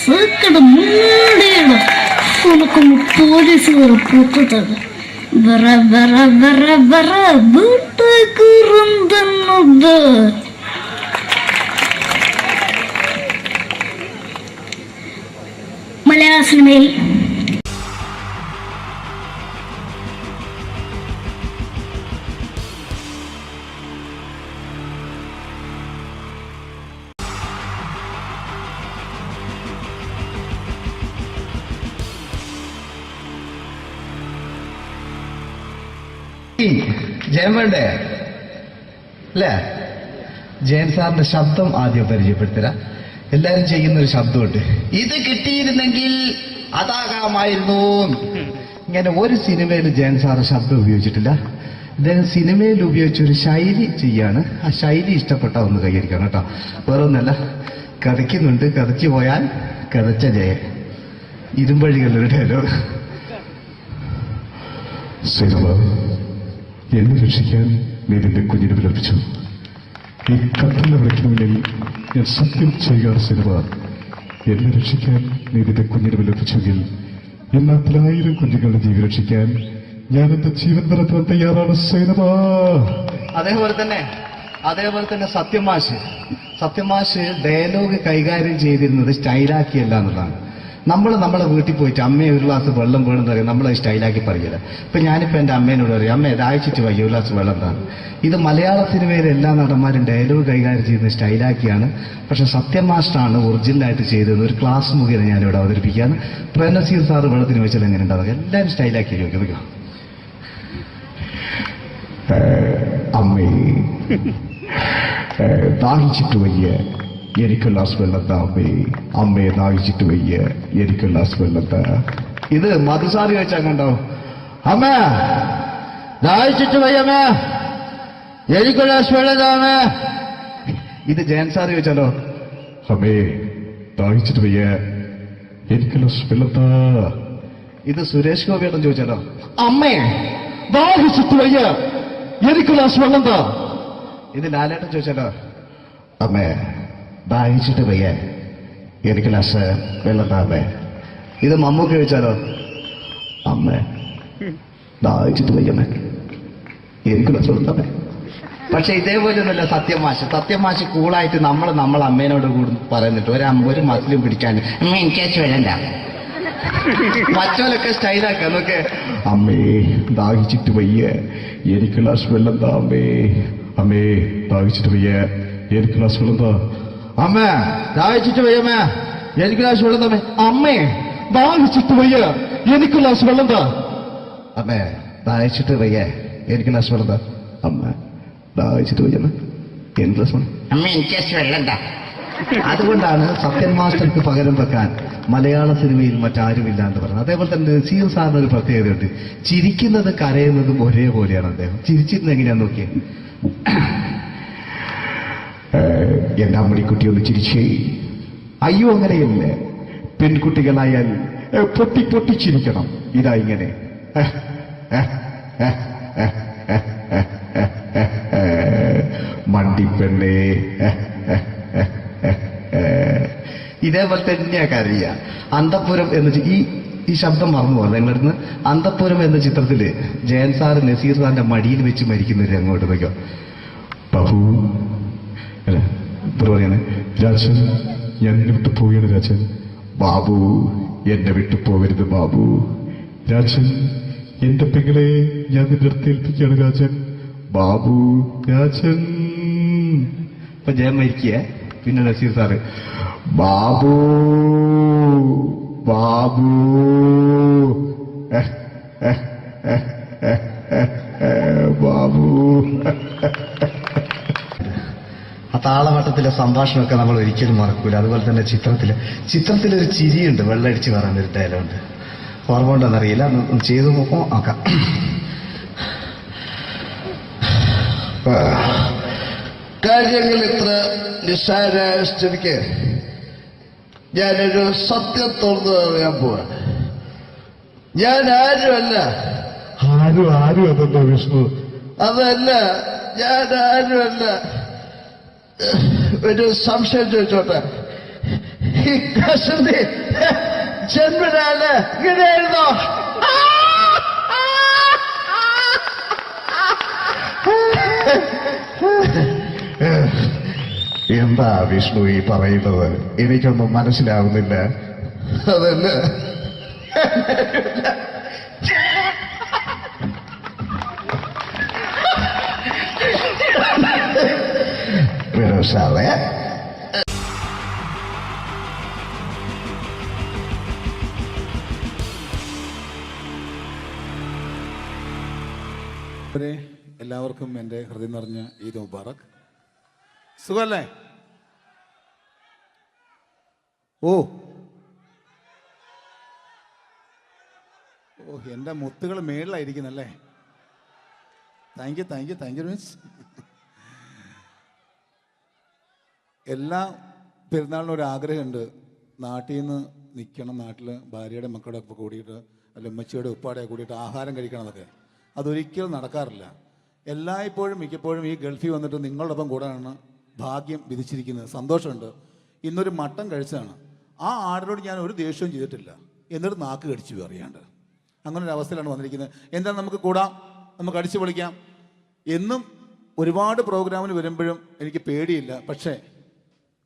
സക്കട മുന്നോടിയാണ്. ഉനക്കൊന്ന് പോലീസുകാർ പൊത്തത് വറ വറ വറ വറ വീട്ടുകുറുന്നത്. മലയാള സിനിമയിൽ ജയൻ വേണ്ടേ അല്ലേ? ജയൻ സാറിന്റെ ശബ്ദം ആദ്യം പരിചയപ്പെടുത്തരാ. എല്ലാരും ചെയ്യുന്നൊരു ശബ്ദമുണ്ട്, ഇത് കിട്ടിയിരുന്നെങ്കിൽ അതാകാമായിരുന്നു. ഇങ്ങനെ ഒരു സിനിമയിൽ ജയൻ സാറ് ശബ്ദം ഉപയോഗിച്ചിട്ടില്ല. ഇദ്ദേഹം സിനിമയിൽ ഉപയോഗിച്ച ഒരു ശൈലി ചെയ്യാണ്. ആ ശൈലി ഇഷ്ടപ്പെട്ട ഒന്ന് കൈകരിക്കണം കേട്ടോ. വേറെ ഒന്നല്ല, കഥയ്ക്കുന്നുണ്ട്, കഥയ്ക്ക് പോയാൽ കഥച്ച ജയൻ. ഇരുമ്പഴികളുടെ ഡയലോഗ്. എന്നെ രക്ഷിക്കാൻ നീ നിന്റെ കുഞ്ഞിനെ വിലപിച്ചു. ഈ കട്ടലിനെ വിളിക്കണമെങ്കിൽ ഞാൻ സത്യം ചെയ്യുകയാണ് സിനിമ. എന്നെ രക്ഷിക്കാൻ നീ നിന്റെ കുഞ്ഞിനെ വിലപിച്ചെങ്കിൽ എന്നാ 1000 കുഞ്ഞുങ്ങളുടെ ജീവൻ രക്ഷിക്കാൻ ഞാൻ എന്റെ ജീവൻ നടത്താൻ തയ്യാറാണ് സിനിമ. അതേപോലെ തന്നെ സത്യമാഷ് ഡയലോഗ് കൈകാര്യം ചെയ്തിരുന്നത് സ്റ്റൈലാക്കിയല്ല എന്നുള്ളതാണ്. നമ്മളെ വീട്ടിൽ പോയിട്ട് അമ്മയെ ഒരു ഗ്ലാസ് വെള്ളം വേണമെന്ന് പറയും, നമ്മളത് സ്റ്റൈലാക്കി പറയില്ല. ഇപ്പൊ ഞാനിപ്പോ എന്റെ അമ്മേനോട് പറയും, അമ്മ ദാഹിച്ചിട്ട് വയ്യ ഒരു ഗ്ലാസ് വെള്ളം എന്താണ്. ഇത് മലയാള സിനിമയിലെ എല്ലാ നടന്മാരും ഡയലോഗ് കൈകാര്യം ചെയ്യുന്നത് സ്റ്റൈലാക്കിയാണ്. പക്ഷെ സത്യമാഷ്ടാണ് ഒറിജിനലായിട്ട് ചെയ്തത്. ഒരു ക്ലാസ് മുഖേന ഞാനിവിടെ അവതരിപ്പിക്കുകയാണ്. പ്രേംനസീർ സാറ് വെള്ളത്തിന് വെച്ചാൽ എങ്ങനെ ഉണ്ടാവുക? എല്ലാവരും സ്റ്റൈലാക്കി ചോദിക്കുക. അമ്മേ ദാഹിച്ചിട്ട് വയ്യ, എനിക്ക് ഗ്ലാസ് വെള്ളം താ അമ്മേ. അമ്മയെ ദാഹിച്ചിട്ട് വയ്യ, എനിക്ക് ഗ്ലാസ് വെള്ളം താ. ഇത് മധുസാറി വെച്ചാൽ കണ്ടോ, അമ്മ ദാഹിച്ചിട്ട് വയ്യമ്മേ, എനിക്ക് ഗ്ലാസ് വെള്ളം താ അമ്മേ. ഇത് ജയൻ സാറി വെച്ചാലോ, അമ്മേ ദാഹിച്ചിട്ട് വയ്യ, എനിക്ക് ഗ്ലാസ് വെള്ളം താ. ഇത് സുരേഷ് ഗോപിയേട്ടൻ ചോദിച്ചാലോ, അമ്മേ ദാഹിച്ചിട്ട് വയ്യ, എനിക്ക് ഗ്ലാസ് വെള്ളം താ. ഇത് ലാലേട്ടൻ ചോദിച്ചാലോ, അമ്മേ ദാഹിച്ചിട്ട് വയ്യ, എനിക്ക് ഗ്ലാസ് വെള്ളം താ അമ്മേ. ഇത് മമ്മൂക്ക് ചോദിച്ചാലോ, അമ്മേ ദാഹിച്ചിട്ട് വയ്യമ്മേ, എനിക്ക് ഗ്ലാസ് വെള്ളം താ അമ്മേ. പക്ഷെ ഇതേപോലെ ഒന്നുമല്ല സത്യമാഷ് കൂളായിട്ട് നമ്മളെ അമ്മേനോട് കൂടി പറയുന്നിട്ട് ഒരു മസിലും പിടിക്കാൻ അമ്മ എനിക്ക് വേണ്ട. മറ്റോലൊക്കെ സ്റ്റൈലാക്കാം നോക്കെ. അമ്മേ ദാഹിച്ചിട്ട് വയ്യ, എനിക്ക് ഗ്ലാസ് വെള്ളം താ അമ്മേ. അമ്മേ ദാഹിച്ചിട്ട് വയ്യ, എനിക്ക് ഗ്ലാസ് വെള്ളം താ. അമ്മ ദാഹിച്ചിട്ട് വയ്യമ്മ, എനിക്ക് ഗ്ലാസ് വെള്ളം താ. അമ്മേ ദാഹിച്ചിട്ട് വയ്യ, എനിക്ക് ഗ്ലാസ് വെള്ളം താ. അമ്മേ ദാഹിച്ചിട്ട് വയ്യ, എനിക്ക് ഗ്ലാസ് വെള്ളം താ. അമ്മ ദാഹിച്ചിട്ട് വയ്യമ്മ, എനിക്ക് ഗ്ലാസ് വെള്ളം. അമ്മ എനിക്ക് വെള്ളം താ. അതുകൊണ്ടാണ് സത്യൻ മാസ്റ്റർക്ക് പകരം വെക്കാൻ മലയാള സിനിമയിൽ മറ്റാരുമില്ല എന്ന് പറഞ്ഞത്. അതേപോലെ തന്നെ നസീർ സാറിന് ഒരു പ്രത്യേകതയുണ്ട്, ചിരിക്കുന്നത് കരയുന്നതും ഒരേപോലെയാണ് അദ്ദേഹം. ചിരിച്ചിരുന്നത് എങ്ങനെയാന്ന് നോക്കിയേ. എന്റെ അമ്മണിക്കുട്ടി ഒന്ന് ചിരിച്ചേ. അയ്യോ അങ്ങനെയല്ല, പെൺകുട്ടികളായാൽ പൊട്ടി പൊട്ടി ചിരിക്കണം. ഇതാ ഇങ്ങനെ മണ്ടിപ്പെണ്ണേ. ഇതേപോലെ തന്നെയാ കരയ. അന്തപ്പുരം എന്ന ഈ ശബ്ദം മറന്നു പോകുന്നത് നിങ്ങളിടുന്ന്. അന്തപ്പുരം എന്ന ചിത്രത്തില് ജയൻ സാറ് നസീർ സാറിന്റെ മടിയിൽ വെച്ച് മരിക്കുന്നവര് അങ്ങോട്ട് നോക്കോ. ബാബു അല്ല പറയാണ്, രാജൻ ഞാൻ എന്നെ വിട്ടു പോവുകയാണ് രാജൻ. ബാബു എന്നെ വിട്ടു പോകരുത് ബാബു. രാജൻ എന്റെ പെങ്ങളെ ഞാൻ നിന്റെ അടുത്ത് ഏൽപ്പിക്കുകയാണ് രാജൻ. ബാബു രാജൻ. ഇപ്പൊ ജയൻ മരിക്കുക. പിന്നെ നസീർ സാറ് ബാബു ബാബു ബാബു. ആ താളവട്ടത്തിലെ സംഭാഷണമൊക്കെ നമ്മൾ ഒരിക്കലും മറക്കൂല. അതുപോലെ തന്നെ ചിത്രത്തിലൊരു ചിരിയുണ്ട്, വെള്ളടിച്ച് പറയുന്നൊരു ഡയലോഗുണ്ട്. ഓർമ്മ ഉണ്ടോന്നറിയില്ല, ചെയ്തു നോക്കാം. കാര്യങ്ങൾ ഇത്ര നിസ്സാരമായ സ്ഥിതിക്ക് ഞാനൊരു സത്യം തുറന്നു പറയാൻ പോവാ. ഞാൻ ആരുമല്ല. ആരും അതല്ലോ വിഷ്ണു. അതല്ല, ഞാൻ ആരുമല്ല. ഒരു സംശയം ചോദിച്ചോട്ടെ, ഈ കസന്തി ജന്മനാണ് ഇങ്ങനെയായിരുന്നോ? എന്താ വിഷ്ണു ഈ പറയുന്നത്? എനിക്കൊന്നും മനസ്സിലാവുന്നില്ല. അതല്ല, സാറേ പ്രിയപ്പെട്ടവരെ, എല്ലാവർക്കും എൻ്റെ ഹൃദയം നിറഞ്ഞ ഈദ് മുബാറക്. സുഖമല്ലേ? ഓ ഓ എൻ്റെ മുത്തുകൾ മേളിലായിരിക്കുന്നല്ലേ. Thank you miss. എല്ലാ പെരുന്നാളിനും ഒരു ആഗ്രഹമുണ്ട്, നാട്ടിൽ നിന്ന് നിൽക്കണം, നാട്ടിൽ ഭാര്യയുടെ മക്കളുടെ ഒക്കെ കൂടിയിട്ട് അല്ല ഉമ്മച്ചിയുടെ ഉപ്പാടെ കൂടിയിട്ട് ആഹാരം കഴിക്കണം എന്നൊക്കെ. അതൊരിക്കലും നടക്കാറില്ല. എല്ലായ്പ്പോഴും മിക്കപ്പോഴും ഈ ഗൾഫിൽ വന്നിട്ട് നിങ്ങളോടൊപ്പം കൂടാനാണ് ഭാഗ്യം വിധിച്ചിരിക്കുന്നത്. സന്തോഷമുണ്ട്. ഇന്നൊരു മട്ടൻ കഴിച്ചതാണ്. ആ ആടിനോട് ഞാൻ ഒരു ദേഷ്യവും ചെയ്തിട്ടില്ല, എന്നിട്ട് നാക്ക് കടിച്ചു അറിയാണ്ട്. അങ്ങനെ ഒരു അവസ്ഥയിലാണ് വന്നിരിക്കുന്നത്. എന്താണ്, നമുക്ക് കൂടാം, നമുക്ക് അടിച്ചു പൊളിക്കാം. എന്നും ഒരുപാട് പ്രോഗ്രാമിന് വരുമ്പോഴും എനിക്ക് പേടിയില്ല. പക്ഷേ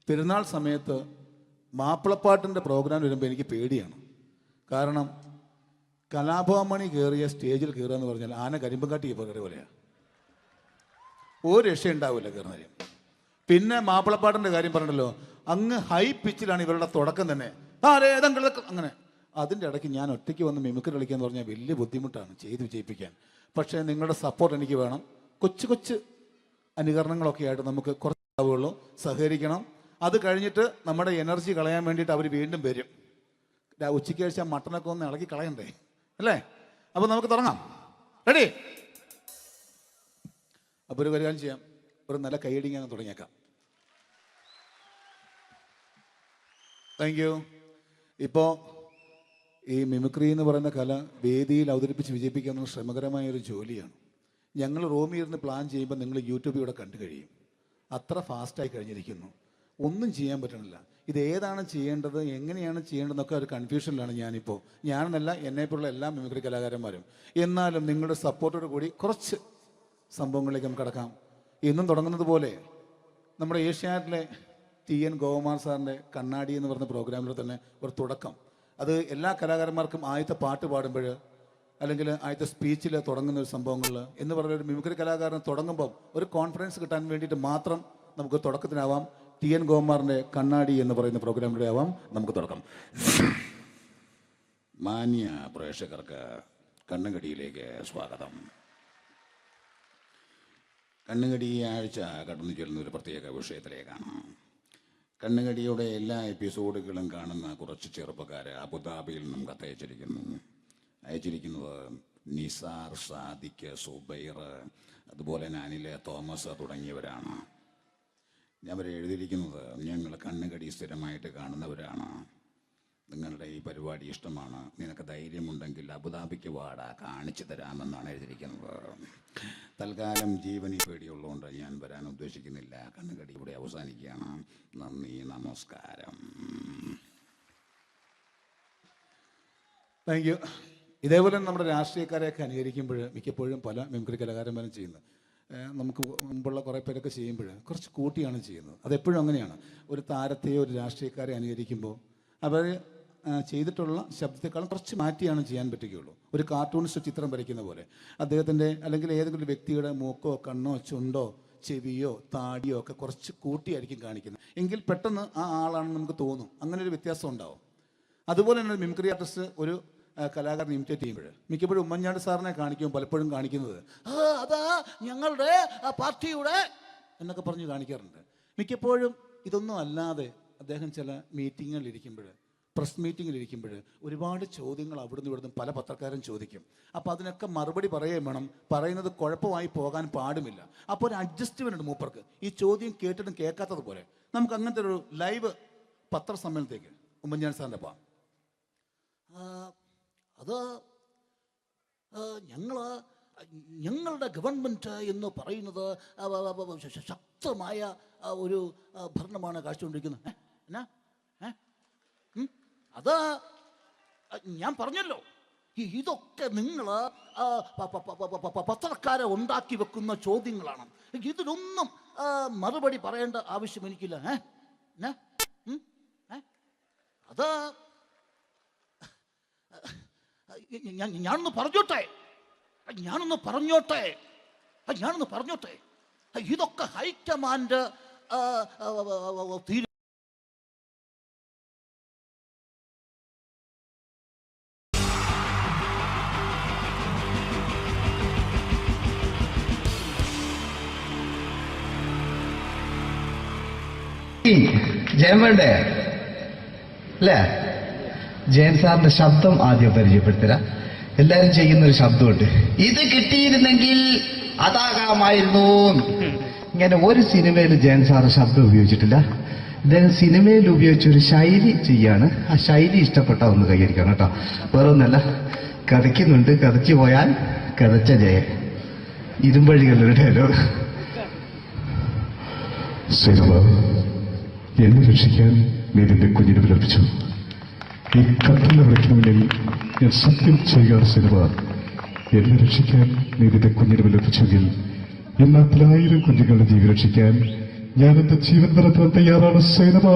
പെരുന്നാൾ സമയത്ത് മാപ്പിളപ്പാട്ടിൻ്റെ പ്രോഗ്രാം വരുമ്പോൾ എനിക്ക് പേടിയാണ്. കാരണം കലാഭവമണി കയറിയ സ്റ്റേജിൽ കയറുക എന്ന് പറഞ്ഞാൽ ആന കരിമ്പം കാട്ടി കയറിയ പോലെയാണ്. ഒരു രക്ഷയുണ്ടാവില്ല കയറുന്നതിന്. പിന്നെ മാപ്പിളപ്പാട്ടിൻ്റെ കാര്യം പറഞ്ഞല്ലോ, അങ്ങ് ഹൈ പിച്ചിലാണ് ഇവരുടെ തുടക്കം തന്നെ. അങ്ങനെ അതിൻ്റെ ഇടയ്ക്ക് ഞാൻ ഒറ്റയ്ക്ക് വന്ന് മിമിക്രി കളിക്കുക എന്ന് പറഞ്ഞാൽ വലിയ ബുദ്ധിമുട്ടാണ് ചെയ്ത് വിജയിപ്പിക്കാൻ. പക്ഷേ നിങ്ങളുടെ സപ്പോർട്ട് എനിക്ക് വേണം. കൊച്ചു കൊച്ചു അനുകരണങ്ങളൊക്കെ ആയിട്ട് നമുക്ക് കുറച്ചാവുള്ളൂ, സഹകരിക്കണം. അത് കഴിഞ്ഞിട്ട് നമ്മുടെ എനർജി കളയാൻ വേണ്ടിയിട്ട് അവർ വീണ്ടും വരും. ഉച്ചയ്ക്ക് കഴിച്ചാൽ മട്ടനൊക്കെ ഒന്ന് ഇളക്കി കളയണ്ടേ അല്ലേ? അപ്പോൾ നമുക്ക് തുടങ്ങാം. റെഡി? അപ്പോൾ ഒരു കാര്യം ചെയ്യാം, ഒരു നല്ല കൈയടിങ്ങ് അങ്ങ് തുടങ്ങിയേക്കാം. Thank you. ഇപ്പോൾ ഈ മിമിക്രി എന്ന് പറയുന്ന കല വേദിയിൽ അവതരിപ്പിച്ച് വിജയിപ്പിക്കുക എന്നത് ശ്രമകരമായ ഒരു ജോലിയാണ്. ഞങ്ങൾ റൂമിൽ ഇരുന്ന് പ്ലാൻ ചെയ്യുമ്പോൾ നിങ്ങൾ യൂട്യൂബിലൂടെ കണ്ടു കഴിയും. അത്ര ഫാസ്റ്റായി കഴിഞ്ഞിരിക്കുന്നു, ഒന്നും ചെയ്യാൻ പറ്റണില്ല. ഇത് ഏതാണ് ചെയ്യേണ്ടത്, എങ്ങനെയാണ് ചെയ്യേണ്ടതെന്നൊക്കെ ഒരു കൺഫ്യൂഷനിലാണ് ഞാനിപ്പോൾ. ഞാനെന്നല്ല, എന്നെപ്പോലുള്ള എല്ലാ മിമിക്രി കലാകാരന്മാരും. എന്നാലും നിങ്ങളുടെ സപ്പോർട്ടോട് കൂടി കുറച്ച് സംഭവങ്ങളിലേക്ക് നമുക്ക് കടക്കാം. ഇന്നും തുടങ്ങുന്നത് പോലെ നമ്മുടെ ഏഷ്യാനെറ്റിലെ TN ഗോപകുമാർ സാറിൻ്റെ കണ്ണാടി എന്ന് പറഞ്ഞ പ്രോഗ്രാമിൽ തന്നെ ഒരു തുടക്കം. അത് എല്ലാ കലാകാരന്മാർക്കും ആദ്യത്തെ പാട്ട് പാടുമ്പോൾ അല്ലെങ്കിൽ ആദ്യത്തെ സ്പീച്ചിൽ തുടങ്ങുന്ന ഒരു സംഭവങ്ങളിൽ എന്ന് പറഞ്ഞ ഒരു മിമിക്രി കലാകാരൻ തുടങ്ങുമ്പം ഒരു കോൺഫിഡൻസ് കിട്ടാൻ വേണ്ടിയിട്ട് മാത്രം നമുക്ക് തുടക്കത്തിനാവാം. TN ഗോപകുമാറിൻ്റെ കണ്ണാടി എന്ന് പറയുന്ന പ്രോഗ്രാമിലൂടെ ആവാം നമുക്ക് തുടക്കം. മാന്യ പ്രേക്ഷകർക്ക് കണ്ണുകടിയിലേക്ക് സ്വാഗതം. കണ്ണുകടി ഈ ആഴ്ച കടന്നു ചെല്ലുന്ന ഒരു പ്രത്യേക വിഷയത്തിലേക്കാണ്. കണ്ണുകടിയുടെ എല്ലാ എപ്പിസോഡുകളും കാണുന്ന കുറച്ച് ചെറുപ്പക്കാർ അബുദാബിയിൽ നിന്നും അയച്ചിരിക്കുന്നത് നിസാർ, സാദിഖ്, സുബൈർ, അതുപോലെ അനിൽ, തോമസ് തുടങ്ങിയവരാണ്. അവർ എഴുതിയിരിക്കുന്നത്, ഞങ്ങൾ കണ്ണുകടി സ്ഥിരമായിട്ട് കാണുന്നവരാണ്, നിങ്ങളുടെ ഈ പരിപാടി ഇഷ്ടമാണ്, നിനക്ക് ധൈര്യമുണ്ടെങ്കിൽ അബുദാബിക്ക് വാടാ, കാണിച്ചു തരാമെന്നാണ് എഴുതിയിരിക്കുന്നത്. തൽക്കാലം ജീവനി പേടിയുള്ളതുകൊണ്ട് ഞാൻ വരാൻ ഉദ്ദേശിക്കുന്നില്ല. കണ്ണുകടി ഇവിടെ അവസാനിക്കുകയാണ്. നന്ദി, നമസ്കാരം. Thank you. ഇതേപോലെ നമ്മുടെ രാഷ്ട്രീയക്കാരെയൊക്കെ അനുകരിക്കുമ്പോൾ മിക്കപ്പോഴും പല മിമിക്രി കലാകാരന്മാരും ചെയ്യുന്നത്, നമുക്ക് മുമ്പുള്ള കുറേ പേരൊക്കെ ചെയ്യുമ്പോൾ കുറച്ച് കൂട്ടിയാണ് ചെയ്യുന്നത്. അതെപ്പോഴും അങ്ങനെയാണ്. ഒരു താരത്തെയോ ഒരു രാഷ്ട്രീയക്കാരെ അനുകരിക്കുമ്പോൾ അവർ ചെയ്തിട്ടുള്ള ശബ്ദത്തെക്കാളും കുറച്ച് മാറ്റിയാണ് ചെയ്യാൻ പറ്റുകയുള്ളൂ. ഒരു കാർട്ടൂണിസ്റ്റ് ചിത്രം വരയ്ക്കുന്ന പോലെ അദ്ദേഹത്തിൻ്റെ അല്ലെങ്കിൽ ഏതെങ്കിലും വ്യക്തിയുടെ മൂക്കോ കണ്ണോ ചുണ്ടോ ചെവിയോ താടിയോ ഒക്കെ കുറച്ച് കൂട്ടിയായിരിക്കും കാണിക്കുന്നത്. എങ്കിൽ പെട്ടെന്ന് ആ ആളാണെന്ന് നമുക്ക് തോന്നും. അങ്ങനെ ഒരു വ്യത്യാസം ഉണ്ടാവും. അതുപോലെ തന്നെ മിമിക്രി ആർട്ടിസ്റ്റ് ഒരു കലാകാരൻ ഇമിറ്റേറ്റ് ചെയ്യുമ്പോൾ മിക്കപ്പോഴും ഉമ്മൻചാണ്ടി സാറിനെ കാണിക്കുമ്പോൾ പലപ്പോഴും കാണിക്കുന്നത് അതാ ഞങ്ങളുടെ പാർട്ടിയുടെ എന്നൊക്കെ പറഞ്ഞ് കാണിക്കാറുണ്ട്. മിക്കപ്പോഴും ഇതൊന്നും അല്ലാതെ അദ്ദേഹം ചില മീറ്റിങ്ങുകളിലിരിക്കുമ്പോൾ, പ്രസ് മീറ്റിങ്ങിലിരിക്കുമ്പോൾ ഒരുപാട് ചോദ്യങ്ങൾ അവിടുന്ന് ഇവിടുന്ന് പല പത്രക്കാരും ചോദിക്കും. അപ്പോൾ അതിനൊക്കെ മറുപടി പറയുകയും വേണം. പറയുന്നത് കുഴപ്പമായി പോകാൻ പാടുമില്ല. അപ്പോൾ ഒരു അഡ്ജസ്റ്റ്മെൻ്റ് ഉണ്ട് മൂപ്പർക്ക്. ഈ ചോദ്യം കേട്ടിട്ടും കേൾക്കാത്തതുപോലെ നമുക്ക് അങ്ങനത്തെ ഒരു ലൈവ് പത്രസമ്മേളനത്തേക്ക് ഉമ്മൻചാണ്ടി സാറിൻ്റെ പോകാം. അത് ഞങ്ങളുടെ ഗവൺമെൻറ് എന്ന് പറയുന്നത് ശക്തമായ ഒരു ഭരണമാണ് കാഴ്ചകൊണ്ടിരിക്കുന്നത്. എന്നാ അത് ഞാൻ പറഞ്ഞല്ലോ, ഇതൊക്കെ നിങ്ങൾ പത്രക്കാരെ ഉണ്ടാക്കി വെക്കുന്ന ചോദ്യങ്ങളാണ്. ഇതിനൊന്നും മറുപടി പറയേണ്ട ആവശ്യം എനിക്കില്ല. അത് ഞാനൊന്ന് പറഞ്ഞോട്ടെ. ഇതൊക്കെ ഹൈക്കമാൻഡ് ജയൻ വേണ്ടേ അല്ലേ? ജയൻ സാറിന്റെ ശബ്ദം ആദ്യം പരിചയപ്പെടുത്തരാ. എല്ലാരും ചെയ്യുന്ന ഒരു ശബ്ദമുണ്ട്, ഇത് കിട്ടിയിരുന്നെങ്കിൽ അതാകാമായിരുന്നു. ഇങ്ങനെ ഒരു സിനിമയിൽ ജയൻ സാറ് ശബ്ദം ഉപയോഗിച്ചിട്ടില്ല. ഇദ്ദേഹം സിനിമയിൽ ഉപയോഗിച്ച ഒരു ശൈലി ചെയ്യാണ്. ആ ശൈലി ഇഷ്ടപ്പെട്ട ഒന്ന് കൈകരിക്കണം കേട്ടോ. വേറെ ഒന്നല്ല, കഥയ്ക്കുന്നുണ്ട്, കഥയ്ക്ക് പോയാൽ കഥച്ച ജയൻ. ഇരുമ്പഴികളുടെ ഡയലോഗ്. സിനിമ എന്നെ രക്ഷിക്കാൻ നീ നിന്റെ കുഞ്ഞിനെ വിലപിച്ചു. ഈ കത്തലിന്റെ വിളക്കിന് മുന്നിൽ ഞാൻ സത്യം ചെയ്യുകയാണ്. സിനിമ എന്നെ രക്ഷിക്കാൻ നീ നിന്റെ കുഞ്ഞിനെ വിലപിച്ചെങ്കിൽ എന്നാൽ 1000 കുഞ്ഞുങ്ങളുടെ ജീവൻ രക്ഷിക്കാൻ ഞാൻ എന്റെ ജീവൻ നടത്താൻ തയ്യാറാണ്. സിനിമ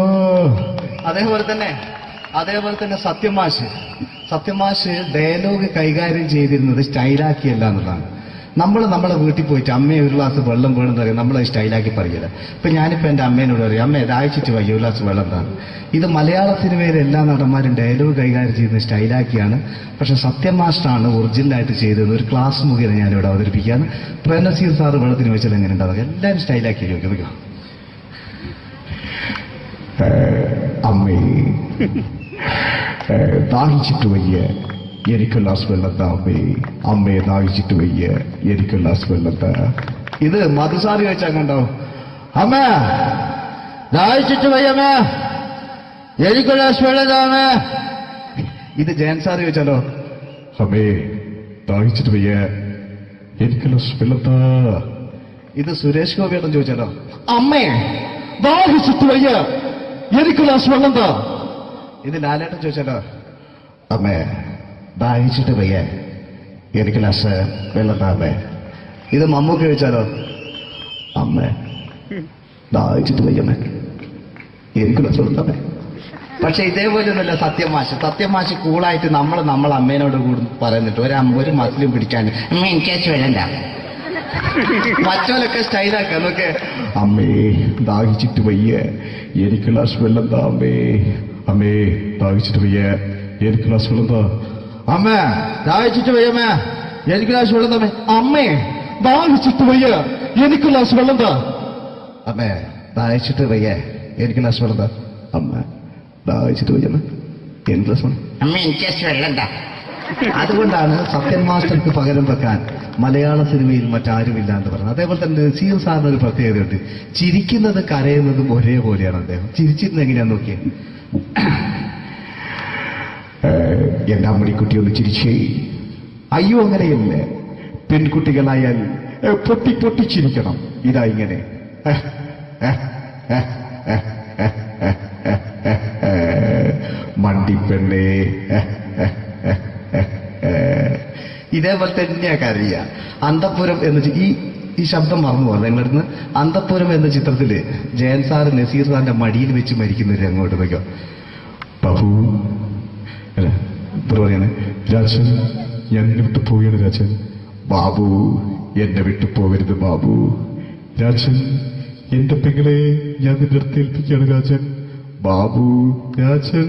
അതേപോലെ തന്നെ സത്യമാഷ് ഡയലോഗ് കൈകാര്യം ചെയ്തിരുന്നത് സ്റ്റൈലാക്കിയല്ല എന്നുള്ളതാണ്. നമ്മളെ വീട്ടിൽ പോയിട്ട് അമ്മയെ ഒരു ഗ്ലാസ് വെള്ളം വേണമെന്ന് പറയും, നമ്മളത് സ്റ്റൈലാക്കി പറയില്ല. ഇപ്പൊ ഞാനിപ്പോ എന്റെ അമ്മേനോട് പറയും, അമ്മ ദാഹിച്ചിട്ട് വയ്യ ഒരു ഗ്ലാസ് വെള്ളം എന്താണ്. ഇത് മലയാള സിനിമയിലെ എല്ലാ നടന്മാരും ഡയലോഗ് കൈകാര്യം ചെയ്യുന്നത് സ്റ്റൈലാക്കിയാണ്. പക്ഷെ സത്യം മാസ്റ്ററാണ് ഒറിജിനലായിട്ട് ചെയ്തത്. ഒരു ക്ലാസ് മുഖേന ഞാനിവിടെ അവതരിപ്പിക്കുകയാണ്. പ്രേംനസീർ സാറ് വെള്ളത്തിന് വെച്ചാൽ എങ്ങനെ ഉണ്ടാവുക? എല്ലാവരും സ്റ്റൈലാക്കി ചോദിക്കുക. അമ്മേ ദാഹിച്ചിട്ട് വയ്യ എനിക്ക് ഗ്ലാസ് വെള്ളം താ. അമ്മയെ ദാഹിച്ചിട്ട് വയ്യ എനിക്ക് ഗ്ലാസ് വെള്ളം താ. ഇത് മധുസാറി വെച്ചാൽ കണ്ടോ, അമ്മ ദാഹിച്ചിട്ട് വയ്യ അമ്മ എനിക്ക് ഗ്ലാസ് വെള്ളം താ. ഇത് ജയൻ സാറി വെച്ചാലോ, അമ്മേ ദാഹിച്ചിട്ട് വയ്യ എനിക്ക് ഗ്ലാസ് വെള്ളം താ. ഇത് സുരേഷ് ഗോപിയോടും ചോദിച്ചാലോ, അമ്മേ ദാഹിച്ചിട്ട് വയ്യ എനിക്ക് ഗ്ലാസ് വെള്ളം താ. ഇത് ലാലേട്ടൻ ചോദിച്ചാലോ, അമ്മേ ദാഹിച്ചിട്ട് വയ്യ എനിക്ക് ഗ്ലാസ് വെള്ളം താ. അമ്മേ. ഇത് മമ്മൂക്ക് ചോദിച്ചാലോ, അമ്മേ ദാഹിച്ചിട്ട് വയ്യമ്മേ എനിക്ക് ഗ്ലാസ് വെള്ളം താ. പക്ഷെ ഇതേപോലെ ഒന്നുമല്ല സത്യമാഷ് കൂളായിട്ട് നമ്മളെ അമ്മേനോട് കൂടി പറയുന്നിട്ട് ഒരു മസിലും പിടിക്കാൻ അമ്മ എനിക്ക് വേണ്ട. മറ്റോലൊക്കെ സ്റ്റൈലാക്കാം നോക്കെ. അമ്മേ ദാഹിച്ചിട്ട് വയ്യ എനിക്ക് ഗ്ലാസ് വെള്ളം താ. അമ്മേ ദാഹിച്ചിട്ട് വയ്യ എനിക്ക് ഗ്ലാസ് വെള്ളം താ. അമ്മ ദാഹിച്ചിട്ട് വയ്യമ്മ എനിക്ക് ഗ്ലാസ് വെള്ളം താ. അമ്മേ ദാഹിച്ചിട്ട് വയ്യ എനിക്ക് ഗ്ലാസ് വെള്ളം താ. അമ്മേ ദാഹിച്ചിട്ട് വയ്യ എനിക്ക് ഗ്ലാസ് വെള്ളം താ. അമ്മ ദാഹിച്ചിട്ട് വയ്യമ്മ എനിക്ക് ഗ്ലാസ് വെള്ളം. അമ്മ എനിക്ക് വെള്ളം താ. അതുകൊണ്ടാണ് സത്യൻ മാസ്റ്റർക്ക് പകരം വെക്കാൻ മലയാള സിനിമയിൽ മറ്റാരുമില്ല എന്ന് പറയുന്നത്. അതേപോലെ തന്നെ നസീർ സാറിന് ഒരു പ്രത്യേകതയുണ്ട്, ചിരിക്കുന്നത് കരയുന്നതും ഒരേപോലെയാണ്. അദ്ദേഹം ചിരിച്ചിരുന്നത് എങ്ങനെയാന്ന് നോക്കിയേ. എന്റെ അമ്മടിക്കുട്ടി ഒന്ന് ചിരിച്ചേ. അയ്യോ അങ്ങനെയല്ല, പെൺകുട്ടികളായാൽ പൊട്ടി പൊട്ടിച്ചിരിക്കണം. ഇതാ ഇങ്ങനെ മണ്ടിപ്പെണ്ണേ. ഇതേപോലെ തന്നെയാ കരയ. അന്തപ്പുരം എന്ന ഈ ശബ്ദം മറന്നു പോകുന്നത് നിങ്ങളിരുന്ന്. അന്തപ്പുരം എന്ന ചിത്രത്തില് ജയൻ സാറ് നസീർ സാറിന്റെ മടിയിൽ വെച്ച് മരിക്കുന്നവര് അങ്ങോട്ട് വയ്ക്കോ. ബാബു അല്ല പറയാണ്, രാജൻ ഞാൻ എന്നെ വിട്ടു പോവുകയാണ്. രാജൻ ബാബു എന്നെ വിട്ടു പോകരുത് ബാബു. രാജൻ എന്റെ പെങ്ങളെ ഞാൻ നിന്റെ അടുത്ത് ഏൽപ്പിക്കുകയാണ്. രാജൻ ബാബു രാജൻ.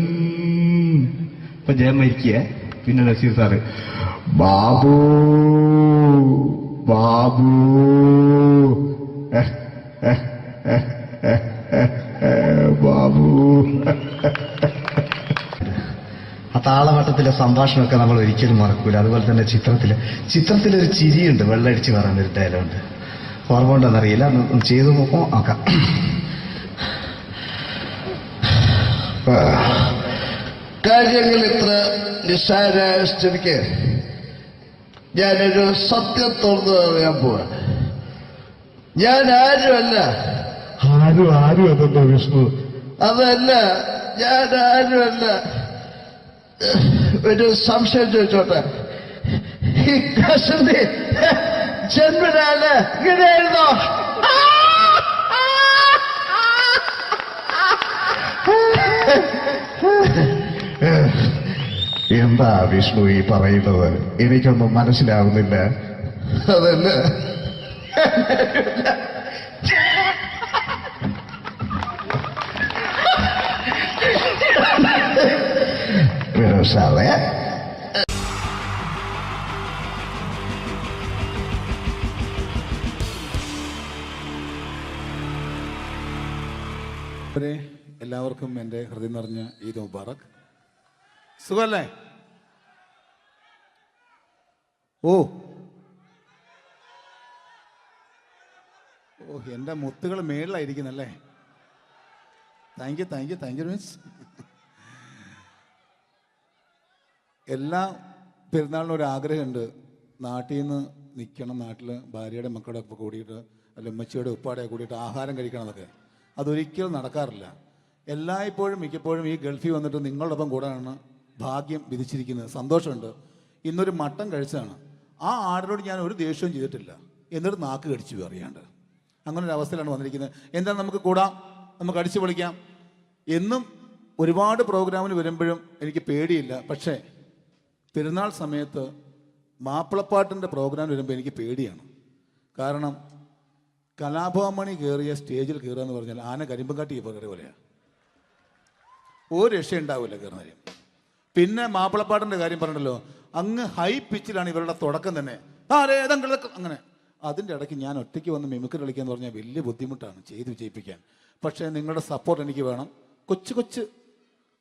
ഇപ്പൊ ജയൻ മരിക്കുക, പിന്നെ നസീർ സാറ് ബാബു ബാബു ബാബു. ആ താളവട്ടത്തിലെ സംഭാഷണമൊക്കെ നമ്മൾ ഒരിക്കലും മറക്കൂല. അതുപോലെ തന്നെ ചിത്രത്തിലൊരു ചിരിയുണ്ട്, വെള്ളടിച്ച് പറയുന്നൊരു ഡയലോഗുണ്ട്. ഓർമ്മ ഉണ്ടെന്നറിയില്ല, ഒന്ന് ചെയ്തു നോക്കാം. കാര്യങ്ങൾ ഇത്ര നിസ്സാരമായ സ്ഥിതിക്ക് ഞാനൊരു സത്യം തുറന്നു പറയാൻ പോവാ. ഞാൻ ആരുമല്ല. ആരും അതെന്തോ വിഷ്ണു? അതല്ല, ഞാൻ ആരുമല്ല. ഒരു സംശയം ചോദിച്ചോട്ടെ, ഈ കസന്തി ജന്മനാല് ഇങ്ങനെയായിരുന്നോ? എന്താ വിഷ്ണു ഈ പറയുന്നത്? എനിക്കൊന്നും മനസ്സിലാവുന്നില്ല. അതല്ല, സാറേ അവരെ എല്ലാവർക്കും എൻ്റെ ഹൃദയം നിറഞ്ഞ ഈദ് മുബാറക്. സുഖല്ലേ? ഓ ഓ എൻ്റെ മുത്തുകൾ മേളിലായിരിക്കുന്നല്ലേ. താങ്ക് യു മീൻസ് എല്ലാ പെരുന്നാളിനും ഒരു ആഗ്രഹമുണ്ട്, നാട്ടിൽ നിന്ന് നിൽക്കണം, നാട്ടിൽ ഭാര്യയുടെ മക്കളുടെ ഒപ്പം കൂടിയിട്ട് അല്ല ഉമ്മച്ചിയുടെ ഉപ്പാടെ കൂടിയിട്ട് ആഹാരം കഴിക്കണം എന്നൊക്കെ. അതൊരിക്കലും നടക്കാറില്ല. എല്ലായ്പ്പോഴും മിക്കപ്പോഴും ഈ ഗൾഫിൽ വന്നിട്ട് നിങ്ങളോടൊപ്പം കൂടാനാണ് ഭാഗ്യം വിധിച്ചിരിക്കുന്നത്. സന്തോഷമുണ്ട്. ഇന്നൊരു മട്ടൻ കഴിച്ചതാണ്. ആ ആടിനോട് ഞാൻ ഒരു ദേഷ്യവും ചെയ്തിട്ടില്ല, എന്നിട്ട് നാക്ക് കടിച്ചു അറിയാണ്ട്. അങ്ങനെ ഒരു അവസ്ഥയിലാണ് വന്നിരിക്കുന്നത്. എന്താണ്, നമുക്ക് കൂടാം, നമുക്ക് അടിച്ചു പൊളിക്കാം. എന്നും ഒരുപാട് പ്രോഗ്രാമിന് വരുമ്പോഴും എനിക്ക് പേടിയില്ല. പക്ഷേ പെരുന്നാൾ സമയത്ത് മാപ്പിളപ്പാട്ടിൻ്റെ പ്രോഗ്രാം വരുമ്പോൾ എനിക്ക് പേടിയാണ്. കാരണം കലാഭവമണി കയറിയ സ്റ്റേജിൽ കയറുക എന്ന് പറഞ്ഞാൽ ആന കരിമ്പം കാട്ടി ഇപ്പോൾ കയറിയ പോലെയാണ്. ഒരു രക്ഷയുണ്ടാവില്ല കയറുന്നതിന്. പിന്നെ മാപ്പിളപ്പാട്ടിൻ്റെ കാര്യം പറഞ്ഞല്ലോ, അങ്ങ് ഹൈ പിച്ചിലാണ് ഇവരുടെ തുടക്കം തന്നെ. അങ്ങനെ അതിൻ്റെ ഇടയ്ക്ക് ഞാൻ ഒറ്റയ്ക്ക് വന്ന് മിമിക്രി കളിക്കുക എന്ന് പറഞ്ഞാൽ വലിയ ബുദ്ധിമുട്ടാണ് ചെയ്ത് വിജയിപ്പിക്കാൻ. പക്ഷേ നിങ്ങളുടെ സപ്പോർട്ട് എനിക്ക് വേണം. കൊച്ചു കൊച്ചു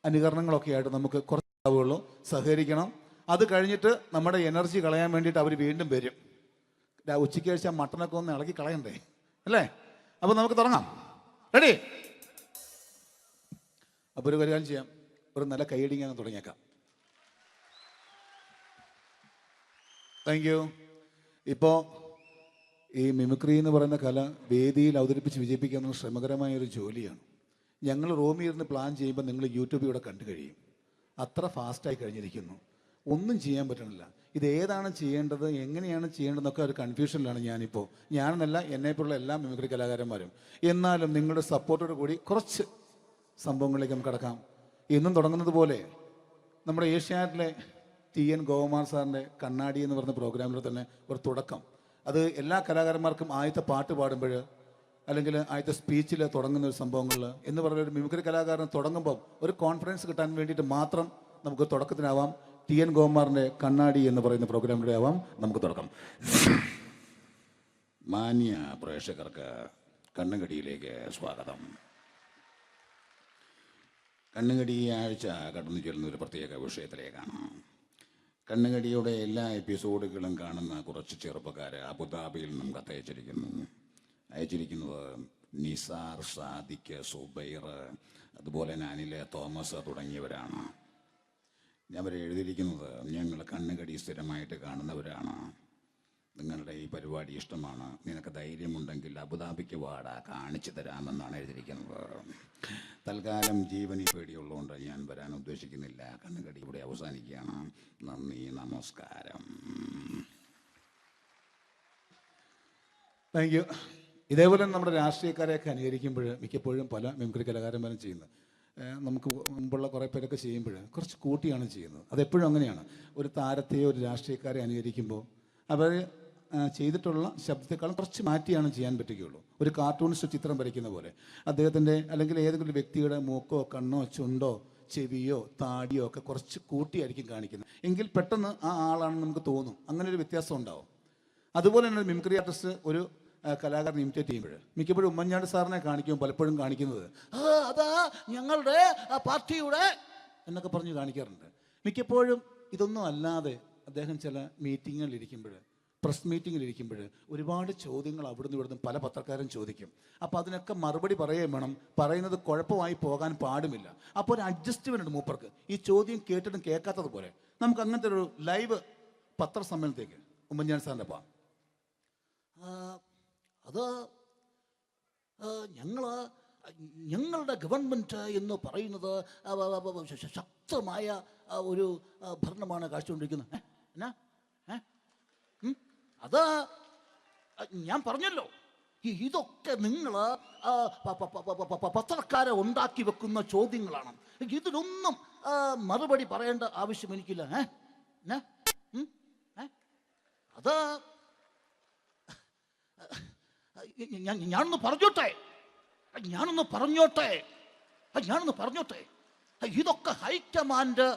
അനുകരണങ്ങളൊക്കെ ആയിട്ട് നമുക്ക് കുറച്ചാവുള്ളൂ. സഹകരിക്കണം. അത് കഴിഞ്ഞിട്ട് നമ്മുടെ എനർജി കളയാൻ വേണ്ടിയിട്ട് അവർ വീണ്ടും വരും. ഉച്ചയ്ക്ക് കഴിച്ചാൽ മട്ടനൊക്കെ ഒന്ന് ഇളക്കി കളയണ്ടേ അല്ലേ? അപ്പോൾ നമുക്ക് തുടങ്ങാം. റെഡി? അപ്പോൾ ഒരു കാര്യം ചെയ്യാം, ഒരു നല്ല കൈയടിങ്ങ് അങ്ങ് തുടങ്ങിയേക്കാം. Thank you. ഇപ്പോൾ ഈ മിമിക്രി എന്ന് പറയുന്ന കല വേദിയിൽ അവതരിപ്പിച്ച് വിജയിപ്പിക്കുക എന്നത് ശ്രമകരമായൊരു ജോലിയാണ്. ഞങ്ങൾ റൂമിൽ ഇരുന്ന് പ്ലാൻ ചെയ്യുമ്പോൾ നിങ്ങൾ യൂട്യൂബിലൂടെ കണ്ടു കഴിയും. അത്ര ഫാസ്റ്റായി കഴിഞ്ഞിരിക്കുന്നു. ഒന്നും ചെയ്യാൻ പറ്റണില്ല. ഇത് ഏതാണ് ചെയ്യേണ്ടത്, എങ്ങനെയാണ് ചെയ്യേണ്ടതെന്നൊക്കെ ഒരു കൺഫ്യൂഷനിലാണ് ഞാനിപ്പോൾ. ഞാനെന്നല്ല, എന്നെപ്പോലുള്ള എല്ലാ മിമിക്രി കലാകാരന്മാരും. എന്നാലും നിങ്ങളുടെ സപ്പോർട്ടോട് കൂടി കുറച്ച് സംഭവങ്ങളിലേക്ക് നമുക്ക് കടക്കാം. എന്നും തുടങ്ങുന്നത് പോലെ നമ്മുടെ ഏഷ്യാനെറ്റിലെ TN ഗോകുമാർ സാറിൻ്റെ കണ്ണാടി എന്ന് പറയുന്ന പ്രോഗ്രാമിൽ തന്നെ ഒരു തുടക്കം. അത് എല്ലാ കലാകാരന്മാർക്കും ആദ്യത്തെ പാട്ട് പാടുമ്പോൾ അല്ലെങ്കിൽ ആദ്യത്തെ സ്പീച്ചിൽ തുടങ്ങുന്ന ഒരു സംഭവങ്ങളിൽ എന്ന് പറഞ്ഞ ഒരു മിമിക്രി കലാകാരൻ തുടങ്ങുമ്പോൾ ഒരു കോൺഫിഡൻസ് കിട്ടാൻ വേണ്ടിയിട്ട് മാത്രം നമുക്ക് തുടക്കത്തിനാവാം. TN ഗോകുമാറിൻ്റെ കണ്ണാടി എന്ന് പറയുന്ന പ്രോഗ്രാമിലൂടെ ആവാം നമുക്ക് തുടക്കം. മാന്യ പ്രേക്ഷകർക്ക് കണ്ണുകടിയിലേക്ക് സ്വാഗതം. കണ്ണുകടി ഈ ആഴ്ച കടന്നു ചെല്ലുന്ന ഒരു പ്രത്യേക വിഷയത്തിലേക്കാണ്. കണ്ണുകടിയുടെ എല്ലാ എപ്പിസോഡുകളും കാണുന്ന കുറച്ച് ചെറുപ്പക്കാർ അബുദാബിയിൽ നിന്നും അയച്ചിരിക്കുന്നത് നിസാർ, സാദിഖ്, സുബൈർ, അതുപോലെ അനിൽ, തോമസ് തുടങ്ങിയവരാണ്. അവർ എഴുതിയിരിക്കുന്നത്, ഞങ്ങൾ കണ്ണുകടി സ്ഥിരമായിട്ട് കാണുന്നവരാണ്. നിങ്ങളുടെ ഈ പരിപാടി ഇഷ്ടമാണ്. നിനക്ക് ധൈര്യമുണ്ടെങ്കിൽ അബുദാബിക്ക് വാടാ, കാണിച്ചു തരാമെന്നാണ് എഴുതിയിരിക്കുന്നത്. തൽക്കാലം ജീവനി പേടിയുള്ളതുകൊണ്ട് ഞാൻ വരാൻ ഉദ്ദേശിക്കുന്നില്ല. കണ്ണുകടി ഇവിടെ അവസാനിക്കുകയാണ്. നന്ദി, നമസ്കാരം. Thank you. ഇതേപോലെ നമ്മുടെ രാഷ്ട്രീയക്കാരെയൊക്കെ അനുകരിക്കുമ്പോൾ മിക്കപ്പോഴും പല മിമിക്രി കലാകാരന്മാരും ചെയ്യുന്നത്, നമുക്ക് മുമ്പുള്ള കുറേ പേരൊക്കെ ചെയ്യുമ്പോൾ കുറച്ച് കൂട്ടിയാണ് ചെയ്യുന്നത്. അതെപ്പോഴും അങ്ങനെയാണ്. ഒരു താരത്തെയോ ഒരു രാഷ്ട്രീയക്കാരെ അനുകരിക്കുമ്പോൾ അവർ ചെയ്തിട്ടുള്ള ശബ്ദത്തെക്കാളും കുറച്ച് മാറ്റിയാണ് ചെയ്യാൻ പറ്റുകയുള്ളൂ. ഒരു കാർട്ടൂണിസ്റ്റ് ചിത്രം വരയ്ക്കുന്ന പോലെ അദ്ദേഹത്തിൻ്റെ അല്ലെങ്കിൽ ഏതെങ്കിലും വ്യക്തിയുടെ മൂക്കോ കണ്ണോ ചുണ്ടോ ചെവിയോ താടിയോ ഒക്കെ കുറച്ച് കൂട്ടിയായിരിക്കും കാണിക്കുന്നത്. എങ്കിൽ പെട്ടെന്ന് ആ ആളാണെന്ന് നമുക്ക് തോന്നും. അങ്ങനെ ഒരു വ്യത്യാസം ഉണ്ടാവും. അതുപോലെ തന്നെ ഒരു മിമിക്രി ആർട്ടിസ്റ്റ് ഒരു കലാകാരൻ ഇമിറ്റേറ്റ് ചെയ്യുമ്പോൾ മിക്കപ്പോഴും ഉമ്മൻചാണ്ടി സാറിനെ കാണിക്കുമ്പോൾ പലപ്പോഴും കാണിക്കുന്നത് അതാ ഞങ്ങളുടെ പാർട്ടിയുടെ എന്നൊക്കെ പറഞ്ഞ് കാണിക്കാറുണ്ട്. മിക്കപ്പോഴും ഇതൊന്നും അല്ലാതെ അദ്ദേഹം ചില മീറ്റിങ്ങുകളിലിരിക്കുമ്പോൾ, പ്രസ് മീറ്റിങ്ങിലിരിക്കുമ്പോൾ ഒരുപാട് ചോദ്യങ്ങൾ അവിടുന്ന് ഇവിടുന്ന് പല പത്രക്കാരും ചോദിക്കും. അപ്പോൾ അതിനൊക്കെ മറുപടി പറയുകയും വേണം. പറയുന്നത് കുഴപ്പമായി പോകാൻ പാടുമില്ല. അപ്പോൾ ഒരു അഡ്ജസ്റ്റ്മെൻ്റ് മൂപ്പർക്ക് ഈ ചോദ്യം കേട്ടിട്ടും കേൾക്കാത്തതുപോലെ. നമുക്ക് അങ്ങനത്തെ ഒരു ലൈവ് പത്രസമ്മേളനത്തേക്ക് ഉമ്മൻചാണ്ടി സാറിൻ്റെ അപ്പം അത് ഞങ്ങളുടെ ഗവൺമെൻറ് എന്ന് പറയുന്നത് ശക്തമായ ഒരു ഭരണമാണ് കാഴ്ചകൊണ്ടിരിക്കുന്നത്. എന്നാ അത് ഞാൻ പറഞ്ഞല്ലോ, ഇതൊക്കെ നിങ്ങൾ പത്രക്കാരെ ഉണ്ടാക്കി വെക്കുന്ന ചോദ്യങ്ങളാണ്. ഇതിലൊന്നും മറുപടി പറയേണ്ട ആവശ്യം എനിക്കില്ല. അത് ഞാനൊന്ന് പറഞ്ഞോട്ടെ. ഇതൊക്കെ ഹൈക്കമാൻഡ്